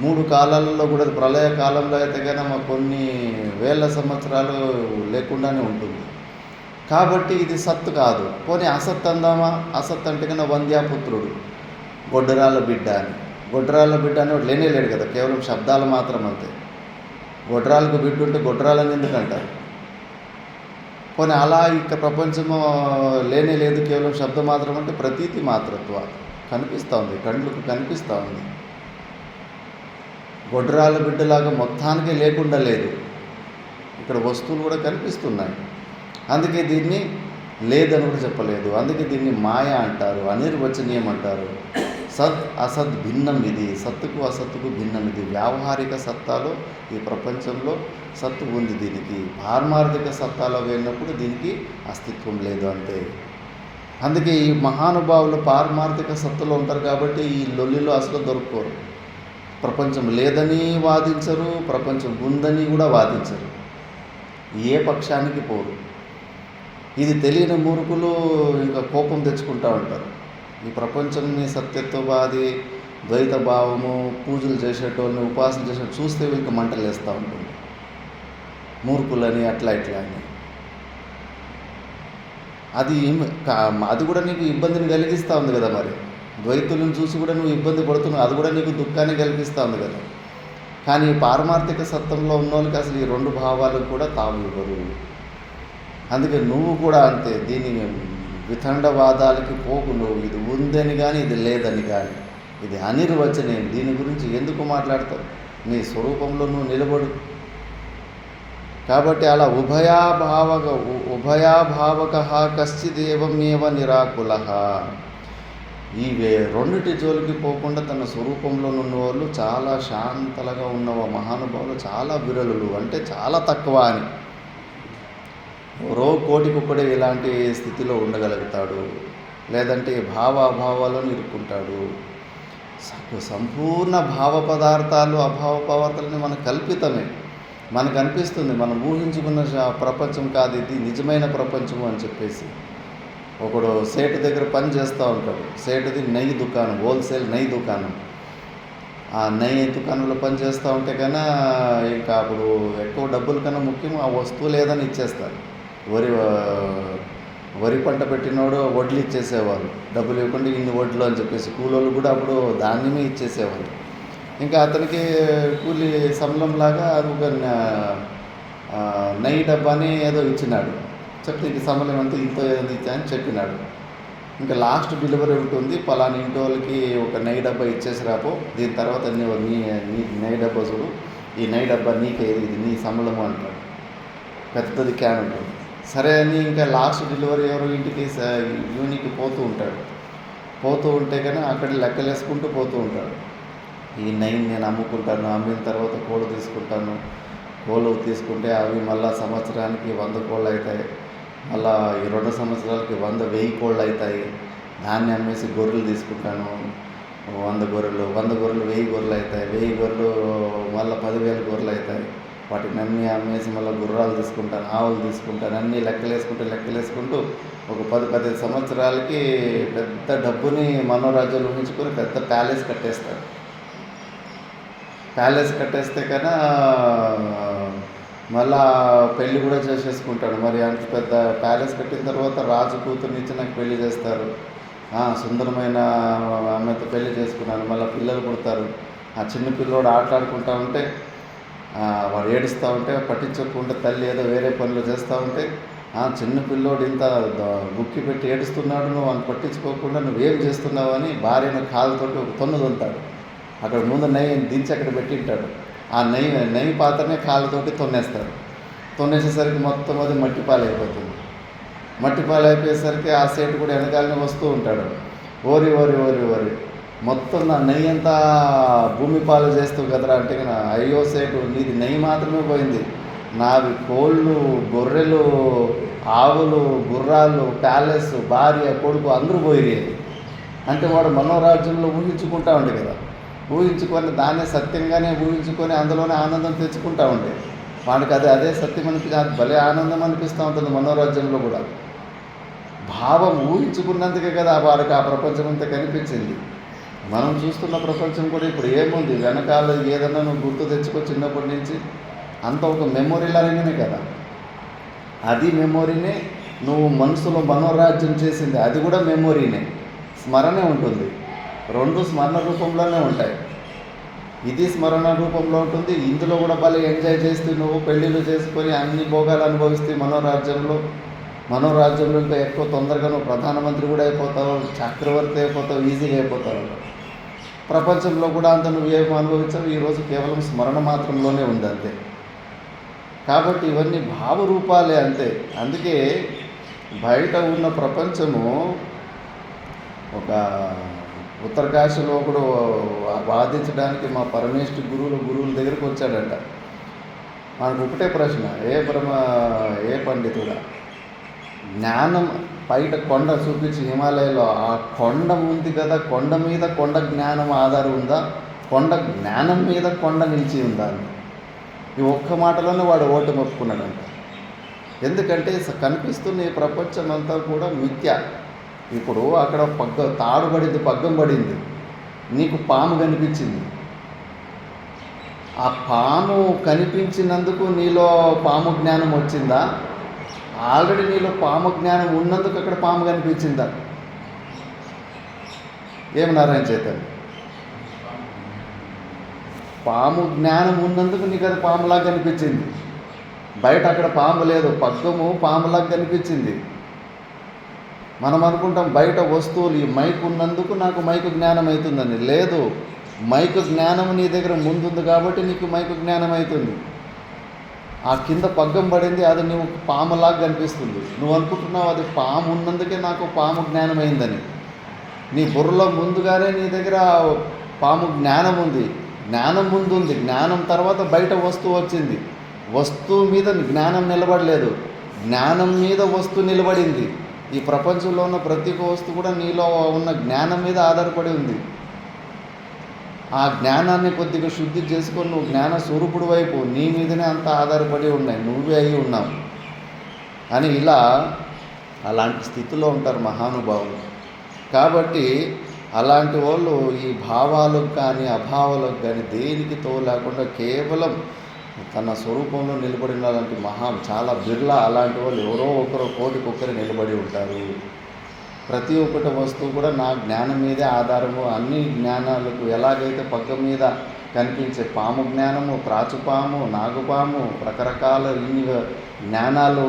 3 కాలాలలో కూడా ప్రళయ కాలంలో అయితే కనుక కొన్ని వేల సంవత్సరాలు లేకుండానే ఉంటుంది. కాబట్టి ఇది సత్తు కాదు. పోనీ అసత్ అందామా? అసత్ అంటే కన్నా వంద్యాపుత్రుడు, గొడ్డరాల బిడ్డ అని. గొడ్డరాల బిడ్డ అని వాడు లేనే లేడు కదా, కేవలం శబ్దాలు మాత్రం అంతే. గొడ్రాలకు బిడ్డ ఉంటే గొడ్రాలని ఎందుకు అంటారు? పోనీ అలా ఇక ప్రపంచము లేనే లేదు, కేవలం శబ్దం మాత్రం అంటే ప్రతీతి మాత్రత్వ కనిపిస్తూ ఉంది, కండ్లకు కనిపిస్తూ ఉంది. గొడ్రాల బిడ్డలాగా మొత్తానికి లేకుండా లేదు, ఇక్కడ వస్తువులు కూడా కనిపిస్తున్నాయి. అందుకే దీన్ని లేదని కూడా చెప్పలేదు. అందుకే దీన్ని మాయ అంటారు, అనిర్వచనీయం అంటారు. సత్ అసత్ భిన్నం ఇది, సత్తుకు అసత్తుకు భిన్నం ఇది. వ్యావహారిక సత్తాలో ఈ ప్రపంచంలో సత్తు ఉంది, దీనికి పారమార్థిక సత్తాలో వెళ్ళినప్పుడు దీనికి అస్తిత్వం లేదు అంతే. అందుకే ఈ మహానుభావులు పారమార్థిక సత్తులో ఉంటారు కాబట్టి ఈ లొల్లిలో అసలు దొరుకుకోరు. ప్రపంచం లేదని వాదించరు, ప్రపంచం ఉందని కూడా వాదించరు, ఏ పక్షానికి పోరు. ఇది తెలియని మూర్ఖులు ఇంకా కోపం తెచ్చుకుంటూ ఉంటారు. ఈ ప్రపంచంని సత్యత్వవాది, ద్వైత భావము, పూజలు చేసేటోళ్ళని, ఉపాసన చేసే చూస్తే వీళ్ళకి మంటలు వేస్తూ ఉంటుంది, మూర్ఖులని అట్లా ఇట్లా అని. అది కూడా నీకు ఇబ్బందిని కలిగిస్తూ ఉంది కదా. మరి ద్వైతులను చూసి కూడా నువ్వు ఇబ్బంది పడుతున్నావు, అది కూడా నీకు దుఃఖాన్ని కలిగిస్తూ ఉంది కదా. కానీ పారమార్థిక సత్యంలో ఉన్న వాళ్ళకి అసలు ఈ 2 భావాలకు కూడా తావు ఇవ్వరు. అందుకే నువ్వు కూడా అంతే, దీన్ని వితండవాదాలకి పోకు నువ్వు. ఇది ఉందని కానీ ఇది లేదని కానీ, ఇది అనిర్వచనీయం. దీని గురించి ఎందుకు మాట్లాడతావు? నీ స్వరూపంలో నువ్వు నిలబడు. కాబట్టి అలా ఉభయాభావక కశ్చిదేవమేవ నిరాకుల. ఈ రెండిటి జోలికి పోకుండా తన స్వరూపంలో ఉన్నవాళ్ళు చాలా శాంతలుగా ఉన్న మహానుభావులు చాలా విరళులు, అంటే చాలా తక్కువ అని. కోటికొక్కడే ఇలాంటి స్థితిలో ఉండగలుగుతాడు, లేదంటే భావాలను ఇరుక్కుంటాడు. సంపూర్ణ భావ పదార్థాలు అభావ పదార్థాలని మనకు కల్పితమే. మనకు అనిపిస్తుంది మనం ఊహించుకున్న ప్రపంచం కాదు ఇది, నిజమైన ప్రపంచం అని చెప్పేసి. ఒకడు సేటు దగ్గర పని చేస్తూ ఉంటాడు. సేటుది నెయ్యి దుకాణం, హోల్సేల్ నెయ్యి దుకాణం. ఆ నెయ్యి దుకాణంలో పని చేస్తూ ఉంటే కన్నా ఇంకా అప్పుడు ఎక్కువ డబ్బుల కన్నా ముఖ్యం ఆ వస్తువు లేదని ఇచ్చేస్తారు. వరి పంట పెట్టినోడు వడ్లు ఇచ్చేసేవాళ్ళు, డబ్బులు ఇవ్వకుండా ఇన్ని వడ్లు అని చెప్పేసి. కూలోళ్ళు కూడా అప్పుడు ధాన్యమే ఇచ్చేసేవాళ్ళు. ఇంకా అతనికి కూలి సంబలంలాగా ఒక నెయ్యి డబ్బాని ఏదో ఇచ్చినాడు. చెప్తే ఇంక సంబలం అంతా ఇంతో ఏదో ఇచ్చా అని చెప్పినాడు. ఇంకా లాస్ట్ డెలివరీ ఉంటుంది, పలానా ఇంటి వాళ్ళకి ఒక నెయ్యి డబ్బా ఇచ్చేసి రాపో, దీని తర్వాత నీ నెయ్యి డబ్బా చూడు, ఈ నెయ్యి డబ్బా నీకే, ఇది నీ సంబలము అంటాడు. పెద్దది క్యాన్ ఉంటుంది. సరే అని ఇంకా లాస్ట్ డెలివరీ ఎవరో ఇంటికి యూనికి పోతూ ఉంటాడు. పోతూ ఉంటే కానీ అక్కడ లెక్కలేసుకుంటూ పోతూ ఉంటాడు. ఈ నెయ్యి నేను అమ్ముకుంటాను, అమ్మిన తర్వాత కోళ్ళు తీసుకుంటాను, కోళ్ళు తీసుకుంటే అవి మళ్ళీ సంవత్సరానికి 100 కోళ్ళు అవుతాయి, మళ్ళీ ఈ 2 సంవత్సరాలకి 1000 కోళ్ళు అవుతాయి. దాన్ని అమ్మేసి గొర్రెలు తీసుకుంటాను, 100 గొర్రెలు 1000 గొర్రెలు అవుతాయి, 1000 గొర్రెలు మళ్ళీ 10,000 గొర్రెలు అవుతాయి. వాటిని అమ్మేసి మళ్ళీ గుర్రాలు తీసుకుంటాను, ఆవులు తీసుకుంటాను, అన్నీ లెక్కలేసుకుంటూ ఒక 10-15 సంవత్సరాలకి పెద్ద డబ్బుని మనోరాజ్యాలు ఊహించుకొని పెద్ద ప్యాలెస్ కట్టేస్తాడు. ప్యాలెస్ కట్టేస్తే కన్నా మళ్ళా పెళ్ళి కూడా చేసేసుకుంటాడు. మరి అంత పెద్ద ప్యాలెస్ కట్టిన తర్వాత రాజు కూతుర్ని ఇచ్చి నాకు పెళ్లి చేస్తారు, సుందరమైన ఆమెతో పెళ్లి చేసుకున్నాను, మళ్ళీ పిల్లలు పుడతారు. ఆ చిన్న పిల్లోడు ఆటలాడుకుంటా ఉంటే వాడు ఏడుస్తూ ఉంటే పట్టించకుండా తల్లి ఏదో వేరే పనులు చేస్తూ ఉంటే చిన్న పిల్లోడు ఇంత గుక్కి పెట్టి ఏడుస్తున్నాడు, నువ్వు అని పట్టించుకోకుండా నువ్వేం చేస్తున్నావు అని భార్యను కాలుతోటి ఒక తొన్ను తొంతాడు. అక్కడ ముందు నెయ్యి దించి అక్కడ పెట్టింటాడు. ఆ నెయ్యి పాత్రనే కాళ్ళతోటి తొన్నేస్తాడు. తొన్నేసేసరికి మొత్తం అది మట్టిపాలైపోతుంది. మట్టిపాలైపోయేసరికి ఆ సేటు కూడా వెనకాలనే వస్తూ ఉంటాడు. ఓరి మొత్తం నా నెయ్యి అంతా భూమి పాలు చేస్తూ కదరా అంటే అయ్యో సేటు, నీది నెయ్యి మాత్రమే పోయింది, నావి కోళ్ళు, గొర్రెలు, ఆవులు, గుర్రాలు, ప్యాలెస్, భార్య, కొడుకు అందరూ పోయి అంటే వాడు మనోరాజ్యంలో ఊహించుకుంటా ఉండే కదా. ఊహించుకొని దాన్నే సత్యంగానే ఊహించుకొని అందులోనే ఆనందం తెచ్చుకుంటా ఉండే వాడికి అదే సత్యం అది భలే ఆనందం అనిపిస్తూ ఉంటుంది. మనోరాజ్యంలో కూడా భావం ఊహించుకున్నందుకే కదా వాడికి ఆ ప్రపంచం అంతా కనిపించింది. మనం చూస్తున్న ప్రపంచం కూడా ఇప్పుడు ఏముంది, వెనకాల ఏదన్నా నువ్వు గుర్తు తెచ్చుకో చిన్నప్పటి నుంచి, అంత ఒక మెమొరీ లాగానే కదా. అది మెమొరీనే నువ్వు మనసులో మనోరాజ్యం చేసింది, అది కూడా మెమొరీనే, స్మరణే ఉంటుంది. 2 స్మరణ రూపంలోనే ఉంటాయి. ఇది స్మరణ రూపంలో ఉంటుంది, ఇందులో కూడా భలే ఎంజాయ్ చేస్తూ నువ్వు పెళ్ళిళ్ళు చేసుకొని అన్ని భోగాలు అనుభవిస్తే మనోరాజ్యంలో ఇంకా ఎక్కువ తొందరగా నువ్వు ప్రధానమంత్రి కూడా అయిపోతావు, చక్రవర్తి అయిపోతావు, ఈజీగా అయిపోతావు. ప్రపంచంలో కూడా అంత నువ్వేమో అనుభవించావు, ఈరోజు కేవలం స్మరణ మాత్రంలోనే ఉంది అంతే. కాబట్టి ఇవన్నీ భావరూపాలే అంతే. అందుకే బయట ఉన్న ప్రపంచము ఒక ఉత్తరకాశీలో ఒకడు వాదించడానికి మా పరమేష్ఠి గురువుల దగ్గరికి వచ్చాడంట. మనకు ఒకటే ప్రశ్న, ఏ పండితుడా జ్ఞానం బయట కొండ చూపించి హిమాలయాలో ఆ కొండ ఉంది కదా, కొండ మీద కొండ జ్ఞానం ఆధారం ఉందా, కొండ జ్ఞానం మీద కొండ నిలిచి ఉందా అని ఈ ఒక్క మాటలోనే వాడు ఓటు మొప్పుకున్నాడంట. ఎందుకంటే కనిపిస్తున్న ఈ ప్రపంచం అంతా కూడా మిథ్య. ఇప్పుడు అక్కడ పగ్గం పడింది, నీకు పాము కనిపించింది. ఆ పాము కనిపించినందుకు నీలో పాము జ్ఞానం వచ్చిందా, ఆల్రెడీ నీలో పాము జ్ఞానం ఉన్నందుకు అక్కడ పాము కనిపించిందా? ఏం నారాయణ చైతన్య, పాము జ్ఞానం ఉన్నందుకు నీకు అది పాములాగా కనిపించింది. బయట అక్కడ పాము లేదు, పగ్గము పాములాగా కనిపించింది. మనం అనుకుంటాం బయట వస్తువులు, ఈ మైక్ ఉన్నందుకు నాకు మైకు జ్ఞానం అవుతుందని. లేదు, మైకు జ్ఞానం నీ దగ్గర ముందుంది కాబట్టి నీకు మైకు జ్ఞానం అవుతుంది. ఆ కింద పగ్గం పడింది, అది నువ్వు పాములాగా కనిపిస్తుంది. నువ్వు అనుకుంటున్నావు అది పాము ఉన్నందుకే నాకు పాము జ్ఞానం అయిందని. నీ బుర్రలో ముందుగానే నీ దగ్గర పాము జ్ఞానం ఉంది. జ్ఞానం ముందుంది, జ్ఞానం తర్వాత బయట వస్తువు వచ్చింది. వస్తువు మీద జ్ఞానం నిలబడలేదు, జ్ఞానం మీద వస్తువు నిలబడింది. ఈ ప్రపంచంలో ఉన్న ప్రతి ఒక్క వస్తువు కూడా నీలో ఉన్న జ్ఞానం మీద ఆధారపడి ఉంది. ఆ జ్ఞానాన్ని కొద్దిగా శుద్ధి చేసుకొని నువ్వు జ్ఞాన స్వరూపుడు వైపు, నీ మీదనే అంత ఆధారపడి ఉన్నాయి, నువ్వే అయి ఉన్నావు అని. ఇలా అలాంటి స్థితిలో ఉంటారు మహానుభావులు. కాబట్టి అలాంటి వాళ్ళు ఈ భావాలకు కానీ అభావాలకు కానీ దేనికి లేకుండా కేవలం తన స్వరూపంలో నిలబడిన అలాంటి చాలా బిర్లా అలాంటి వాళ్ళు ఎవరో ఒకరు కోటికొక్కరు నిలబడి ఉంటారు. ప్రతి ఒక్కటి వస్తువు కూడా నా జ్ఞానం మీదే ఆధారము. అన్ని జ్ఞానాలకు ఎలాగైతే పగ్గం మీద కనిపించే పాము జ్ఞానము, త్రాచుపాము, నాగుపాము, రకరకాల ఇన్ని జ్ఞానాలు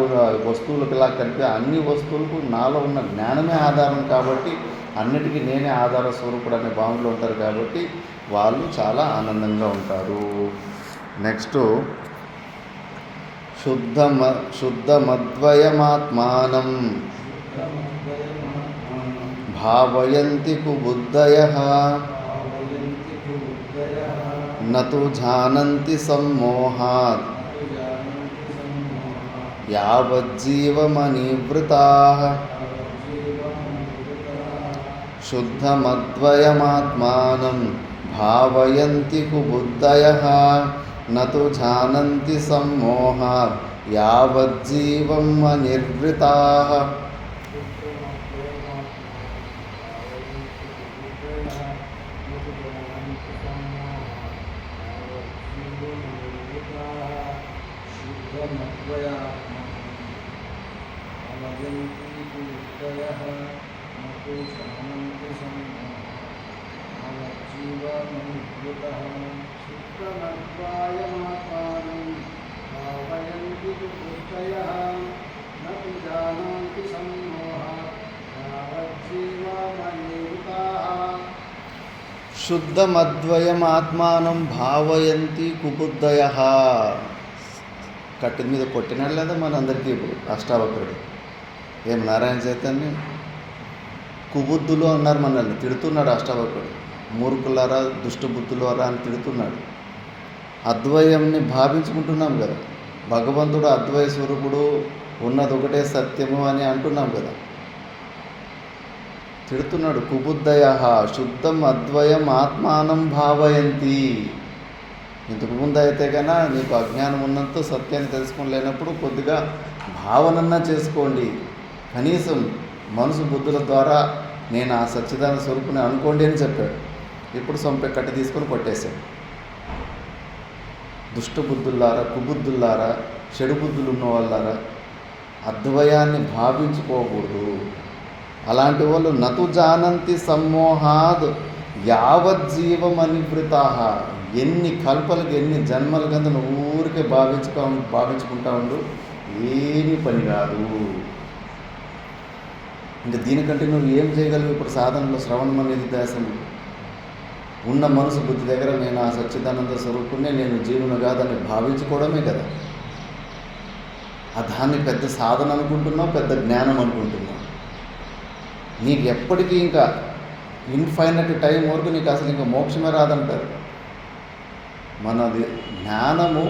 వస్తువులకు ఇలా కనిపే అన్ని వస్తువులకు నాలో ఉన్న జ్ఞానమే ఆధారం. కాబట్టి అన్నిటికీ నేనే ఆధార స్వరూపుడు అనే భావనలో ఉంటారు. కాబట్టి వాళ్ళు చాలా ఆనందంగా ఉంటారు. నెక్స్ట్, శుద్ధమద్వయమాత్మానం భావయంతి కుబుద్ధయః నతు జానంతి సమ్మోహాత్ యావజ్జీవమనివృతాః. శుద్ధమద్వయమాత్మానం భావయంతి కుబుద్ధయః నతు జానంతి సమ్మోహాత్ యావజ్జీవం అనిర్వృతాః. శుద్ధమద్వయమాత్మానం భావయంతి కుబుద్ధయః. కట్టి మీద కొట్టినాడు లేదా మనందరికీ ఇప్పుడు అష్టావక్రుడు ఏం నారాయణ చైతన్యం కుబుద్ధులు అన్నారు, మనల్ని తిడుతున్నాడు అష్టావక్రుడు. మూర్ఖులారా, దుష్టబుద్ధులారా అని తిడుతున్నాడు. అద్వయంని భావించుకుంటున్నాం కదా, భగవంతుడు అద్వయ స్వరూపుడు, ఉన్నది ఒకటే సత్యము అని అంటున్నాం కదా. తిడుతున్నాడు. కుబుద్ధయః శుద్ధం అద్వయం ఆత్మానం భావయంతి. ఇంతకుముందు అయితే కన్నా నీకు అజ్ఞానం ఉన్నంత సత్యాన్ని తెలుసుకోలేనప్పుడు కొద్దిగా భావనన్నా చేసుకోండి, కనీసం మనసు బుద్ధుల ద్వారా నేను ఆ సచ్చిదాన స్వరూపుని అనుకోండి అని చెప్పాడు. ఇప్పుడు సొంపె కట్టి తీసుకొని కొట్టేశాడు. దుష్టబుద్ధుల్లారా, కుబుద్ధుల్లారా, చెడు బుద్ధులు ఉన్న వాళ్ళారా, అద్వయాన్ని భావించుకోకూడదు. అలాంటి వాళ్ళు నతు జానంతి సమ్మోహాద్ యావజ్జీవం అనివృతాః. ఎన్ని కల్పలకు ఎన్ని జన్మల కింద ఊరికే భావించుకుంటా ఉండు, ఏమీ పని కాదు. ఇంకా దీనికంటే నువ్వు ఏం చేయగలవు? ఇప్పుడు సాధనలో శ్రవణం అనేది దాసం ఉన్న మనసు బుద్ధి దగ్గర నేను ఆ సచ్చిదానంద స్వరూపుణ్ణి, నేను జీవుని కాదని భావించుకోవడమే కదా. దాన్ని పెద్ద సాధన అనుకుంటున్నావు, పెద్ద జ్ఞానం అనుకుంటున్నావు. నీకు ఎప్పటికీ ఇంకా ఇన్ఫైనట్ టైం వరకు నీకు అసలు ఇంకా మోక్షమే రాదంటారు. మనది జ్ఞానము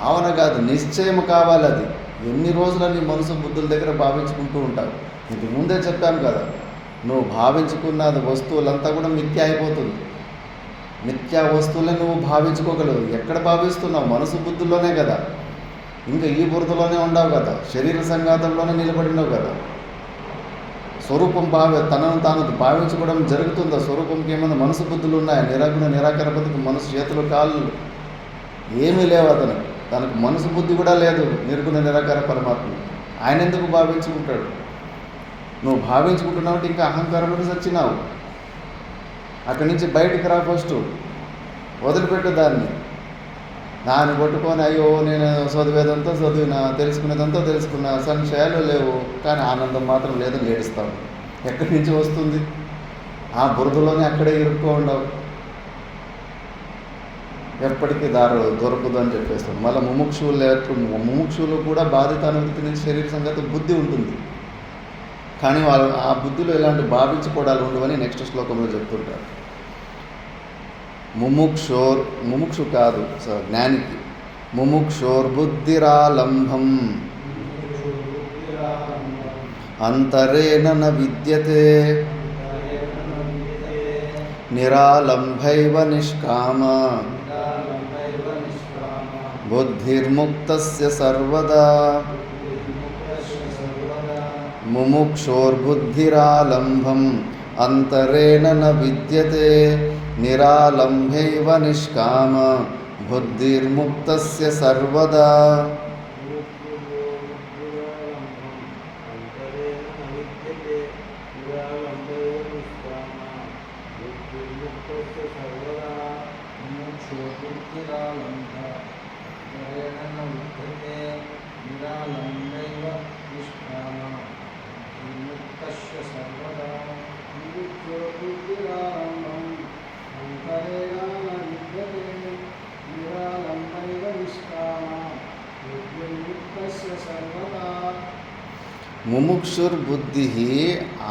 భావన కాదు, నిశ్చయం కావాలి. అది ఎన్ని రోజులు నీ మనసు బుద్ధుల దగ్గర భావించుకుంటూ ఉంటావు. నీకు ముందే చెప్పాను కదా, నువ్వు భావించుకున్నది వస్తువులంతా కూడా మిథ్య అయిపోతుంది. మిథ్యా వస్తువులే నువ్వు భావించుకోగలవు. ఎక్కడ భావిస్తున్నావు? మనసు బుద్ధుల్లోనే కదా. ఇంకా ఈ బురదలోనే ఉండవు కదా, శరీర సంఘాతంలోనే నిలబడినావు కదా. స్వరూపం తనను తాను భావించుకోవడం జరుగుతుందా? స్వరూపంకి ఏమైనా మనసు బుద్ధులు ఉన్నాయా? నిరాకార బుద్ధికి మనసు, చేతులు, కాళ్ళు ఏమీ లేవు. తనకు మనసు బుద్ధి కూడా లేదు. నిర్గుణ నిరాకార పరమాత్మ ఆయన ఎందుకు భావించుకుంటాడు? నువ్వు భావించుకుంటున్నావు అంటే ఇంకా అహంకారంలో చచ్చినావు. అక్కడి నుంచి బయటికి రా, ఫస్ట్ వదిలిపెట్టు దాన్ని. దాన్ని పట్టుకొని అయ్యో నేను చదివేదంతా చదివినా, తెలుసుకునేదంతా తెలుసుకున్నా, సంశయాలు లేవు, కానీ ఆనందం మాత్రం లేదని ఏడుస్తావు. ఎక్కడి నుంచి వస్తుంది? ఆ బురదలోనే అక్కడే ఇరుక్కో ఉండవు, ఎప్పటికీ దొరకదు అని చెప్పేస్తాం. మళ్ళీ ముముక్షువులు కూడా బాధితానుభూతి నుంచి శరీర సంగతి బుద్ధి ఉంటుంది, కానీ వాళ్ళు ఆ బుద్ధిలో ఇలాంటి భావించుకోవడాలు ఉండవని నెక్స్ట్ శ్లోకంలో చెప్తుంటారు. ముముక్షు కాదు జ్ఞానికి, ముముక్షోర్బుద్ధిరాలంభం అంతరేణ న విద్యతే నిరాలంభైవ నిష్కామ బుద్ధిర్ముక్తస్య సర్వదా. ముముక్షోర్బుద్ధిరాలంభం అంతరేణ న విద్యతే నిరాలంభైవ నిష్కామ బుద్ధిర్ముక్తస్య సర్వదా. ముముక్షుర్బుద్ధి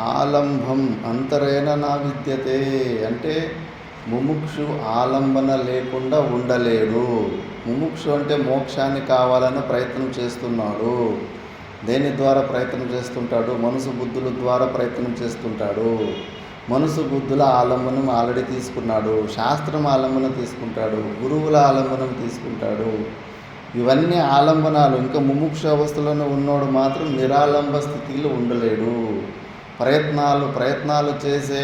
ఆలంబం అంతరేణ నా విద్యతే అంటే ముముక్షు ఆలంబన లేకుండా ఉండలేడు. ముముక్షు అంటే మోక్షాన్ని కావాలని ప్రయత్నం చేస్తున్నాడు. దేని ద్వారా ప్రయత్నం చేస్తుంటాడు? మనసు బుద్ధుల ద్వారా ప్రయత్నం చేస్తుంటాడు. మనసు బుద్ధుల ఆలంబనం ఆల్రెడీ తీసుకున్నాడు, శాస్త్రం ఆలంబనం తీసుకుంటాడు, గురువుల ఆలంబనం తీసుకుంటాడు. ఇవన్నీ ఆలంబనాలు. ఇంకా ముముక్ష అవస్థలోనే ఉన్నోడు మాత్రం నిరాలంబ స్థితిలో ఉండలేడు. ప్రయత్నాలు చేసే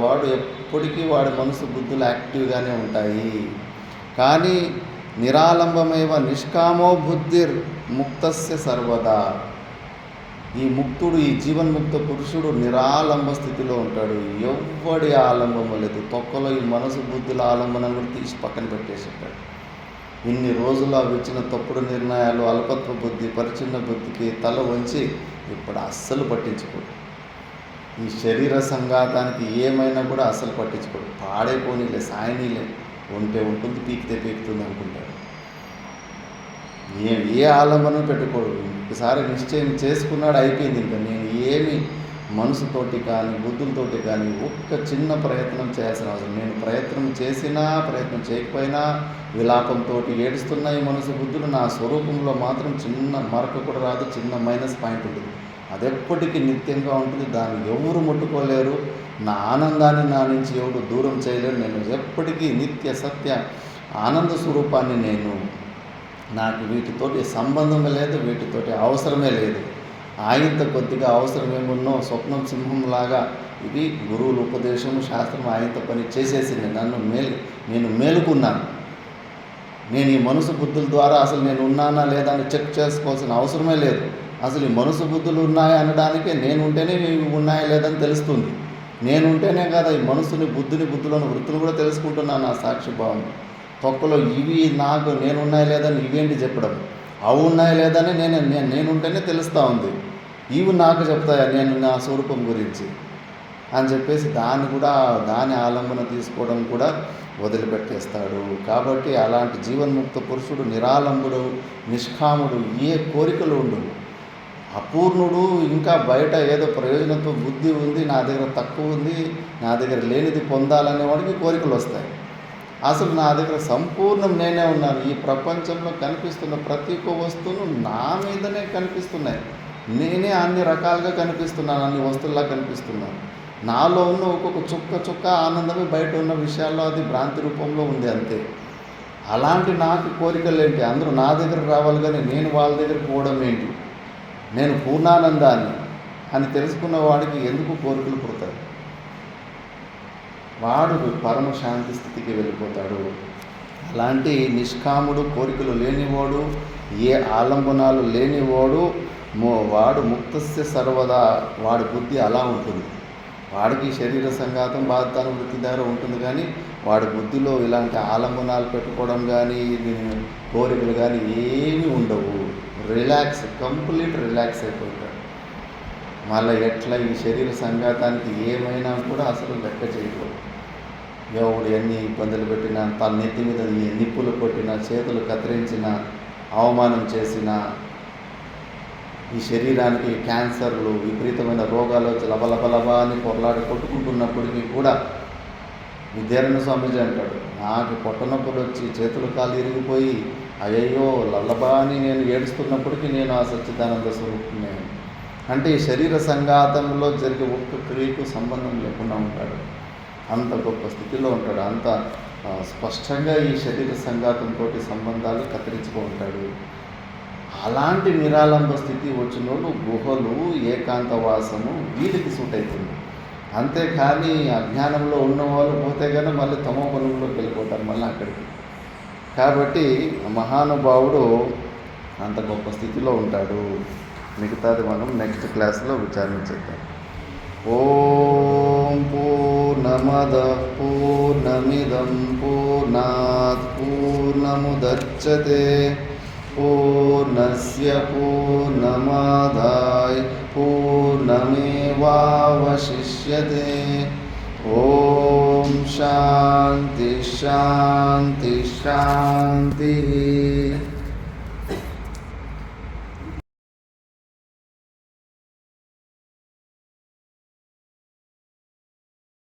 వాడు ఎప్పటికీ వాడి మనసు బుద్ధులు యాక్టివ్గానే ఉంటాయి. కానీ నిరాలంబమేవ నిష్కామో బుద్ధిర్ ముక్తస్య సర్వదా. ఈ ముక్తుడు, ఈ జీవన్ముక్త పురుషుడు నిరాలంబ స్థితిలో ఉంటాడు. ఎవ్వడి ఆలంబము లేదు. తొక్కలో ఈ మనసు బుద్ధుల ఆలంబనం కూడా తీసి పక్కన పెట్టేసాడు. ఇన్ని రోజులు అవి ఇచ్చిన తప్పుడు నిర్ణయాలు, అల్పత్వ బుద్ధి, పరిచిన్న బుద్ధికి తల వంచి ఇప్పుడు అస్సలు పట్టించుకోడు. ఈ శరీర సంఘాతానికి ఏమైనా కూడా అస్సలు పట్టించుకోడు. పాడైపోనీలే, సాయనీలే, ఉంటే ఉంటుంది, పీకితే పీకుతుంది అనుకుంటాడు. ఏ ఆలంబనం పెట్టుకోడు. ఒకసారి నిశ్చయం చేసుకున్నాడు, అయిపోయింది. ఇంకా నేను ఏమి మనసుతోటి కానీ బుద్ధులతోటి కానీ ఒక్క చిన్న ప్రయత్నం చేయాల్సిన అవసరం. నేను ప్రయత్నం చేసినా ప్రయత్నం చేయకపోయినా విలాపంతో ఏడుస్తున్న ఈ మనసు బుద్ధులు నా స్వరూపంలో మాత్రం చిన్న మరక కూడా రాదు, చిన్న మైనస్ పాయింట్ ఉంటుంది. అది ఎప్పటికీ నిత్యంగా ఉంటుంది. దాన్ని ఎవరు ముట్టుకోలేరు. నా ఆనందాన్ని నా నుంచి ఎవరు దూరం చేయలేరు. నేను ఎప్పటికీ నిత్య సత్య ఆనంద స్వరూపాన్ని నేను. నాకు వీటితోటి సంబంధమే లేదు, వీటితోటి అవసరమే లేదు. ఆయనతో కొద్దిగా అవసరం ఏమున్నో స్వప్నం సింహంలాగా ఇది గురువుల ఉపదేశము, శాస్త్రం ఆయనతో పని చేసేసింది. నేను మేలుకున్నాను. నేను ఈ మనసు బుద్ధుల ద్వారా అసలు నేను ఉన్నానా లేదా అని చెక్ చేసుకోవాల్సిన అవసరమే లేదు. అసలు ఈ మనసు బుద్ధులు ఉన్నాయా అనడానికే నేను ఉంటేనే ఇవి ఉన్నాయా లేదని తెలుస్తుంది. నేను ఉంటేనే కదా ఈ మనసుని బుద్ధులను వృత్తులు కూడా తెలుసుకుంటున్నాను. నా సాక్షిభావం తొక్కలో ఇవి నాకు నేనున్నాయా లేదని ఇవేంటి చెప్పడం? అవి ఉన్నాయా లేదని నేనుంటేనే తెలుస్తూ ఉంది. ఇవి నాకు చెప్తాయా నేను నా స్వరూపం గురించి అని చెప్పేసి దాని ఆలంబన తీసుకోవడం కూడా వదిలిపెట్టేస్తాడు. కాబట్టి అలాంటి జీవన్ముక్త పురుషుడు నిరాలంబుడు, నిష్కాముడు, ఏ కోరికలు ఉండవు, అపూర్ణుడు. ఇంకా బయట ఏదో ప్రయోజనంతో బుద్ధి ఉంది, నా దగ్గర తక్కువ ఉంది, నా దగ్గర లేనిది పొందాలనేవాడికి కోరికలు వస్తాయి. అసలు నా దగ్గర సంపూర్ణం నేనే ఉన్నాను. ఈ ప్రపంచంలో కనిపిస్తున్న ప్రతి ఒక్క వస్తువును నా మీదనే కనిపిస్తున్నాయి. నేనే అన్ని రకాలుగా కనిపిస్తున్నాను, అన్ని వస్తువుల్లా కనిపిస్తున్నాను. నాలో ఉన్న ఒక్కొక్క చుక్క ఆనందమే బయట ఉన్న విషయాల్లో అది భ్రాంతి రూపంలో ఉంది, అంతే. అలాంటి నాకు కోరికలు ఏంటి? అందరూ నా దగ్గర రావాలి కానీ నేను వాళ్ళ దగ్గర పోవడం ఏంటి? నేను పూర్ణానందాన్ని అని తెలుసుకున్న వాడికి ఎందుకు కోరికలు పుడతాయి? వాడు పరమ శాంతి స్థితికి వెళ్ళిపోతాడు. అలాంటి నిష్కాముడు, కోరికలు లేనివాడు, ఏ ఆలంబనాలు లేనివాడు వాడు ముక్తస్య సర్వదా. వాడి బుద్ధి అలా ఉంటుంది. వాడికి శరీర సంఘాతం బాధతాను వృత్తి ద్వారా ఉంటుంది, కానీ వాడి బుద్ధిలో ఇలాంటి ఆలంబనాలు పెట్టుకోవడం కానీ కోరికలు కానీ ఏమీ ఉండవు. రిలాక్స్, కంప్లీట్ రిలాక్స్ అయిపోతాడు. మళ్ళీ ఎట్లా ఈ శరీర సంఘాతానికి ఏమైనా కూడా అసలు లెక్క చేయకూడదు. ఎవడు ఎన్ని ఇబ్బందులు పెట్టినా, తన నెత్తి మీద నిప్పులు కొట్టినా, చేతులు కత్తిరించినా, అవమానం చేసినా, ఈ శరీరానికి క్యాన్సర్లు, విపరీతమైన రోగాలు వచ్చి లబలబలబా అని పొరలాడి కొట్టుకుంటున్నప్పటికీ కూడా విద్యారణ్య స్వామీజీ అంటాడు, నాకు పొట్టనొప్పులు వచ్చి చేతులు కాళ్ళు ఇరిగిపోయి అయ్యయ్యో లల్లబా అని నేను ఏడుస్తున్నప్పటికీ నేను ఆ సచ్చిదానంద స్వరూపునే. అంటే ఈ శరీర సంఘాతంలో జరిగే ఒక్క క్రియకు సంబంధం లేకుండా ఉంటాడు. అంత గొప్ప స్థితిలో ఉంటాడు. అంత స్పష్టంగా ఈ శరీర సంఘాతంతో సంబంధాలు కత్తిరించుకో ఉంటాడు. అలాంటి నిరాలంబ స్థితి వచ్చినోళ్ళు గుహలు, ఏకాంతవాసము వీటికి సూట్ అవుతుంది. అంతేకాని అజ్ఞానంలో ఉన్నవాళ్ళు పోతే కానీ మళ్ళీ తమో గుణంలోకి వెళ్ళిపోతారు మళ్ళీ అక్కడికి. కాబట్టి మహానుభావుడు అంత గొప్ప స్థితిలో ఉంటాడు. మిగతాది మనం నెక్స్ట్ క్లాస్లో విచారించేద్దాం. ఓం పూర్ణమదః పూర్ణమిదం పూర్ణాత్ పూర్ణముదచ్యతే పూర్ణస్య పూర్ణమాదాయ పూర్ణమేవావశిష్యతే. ఓం శాంతి శాంతి శాంతి.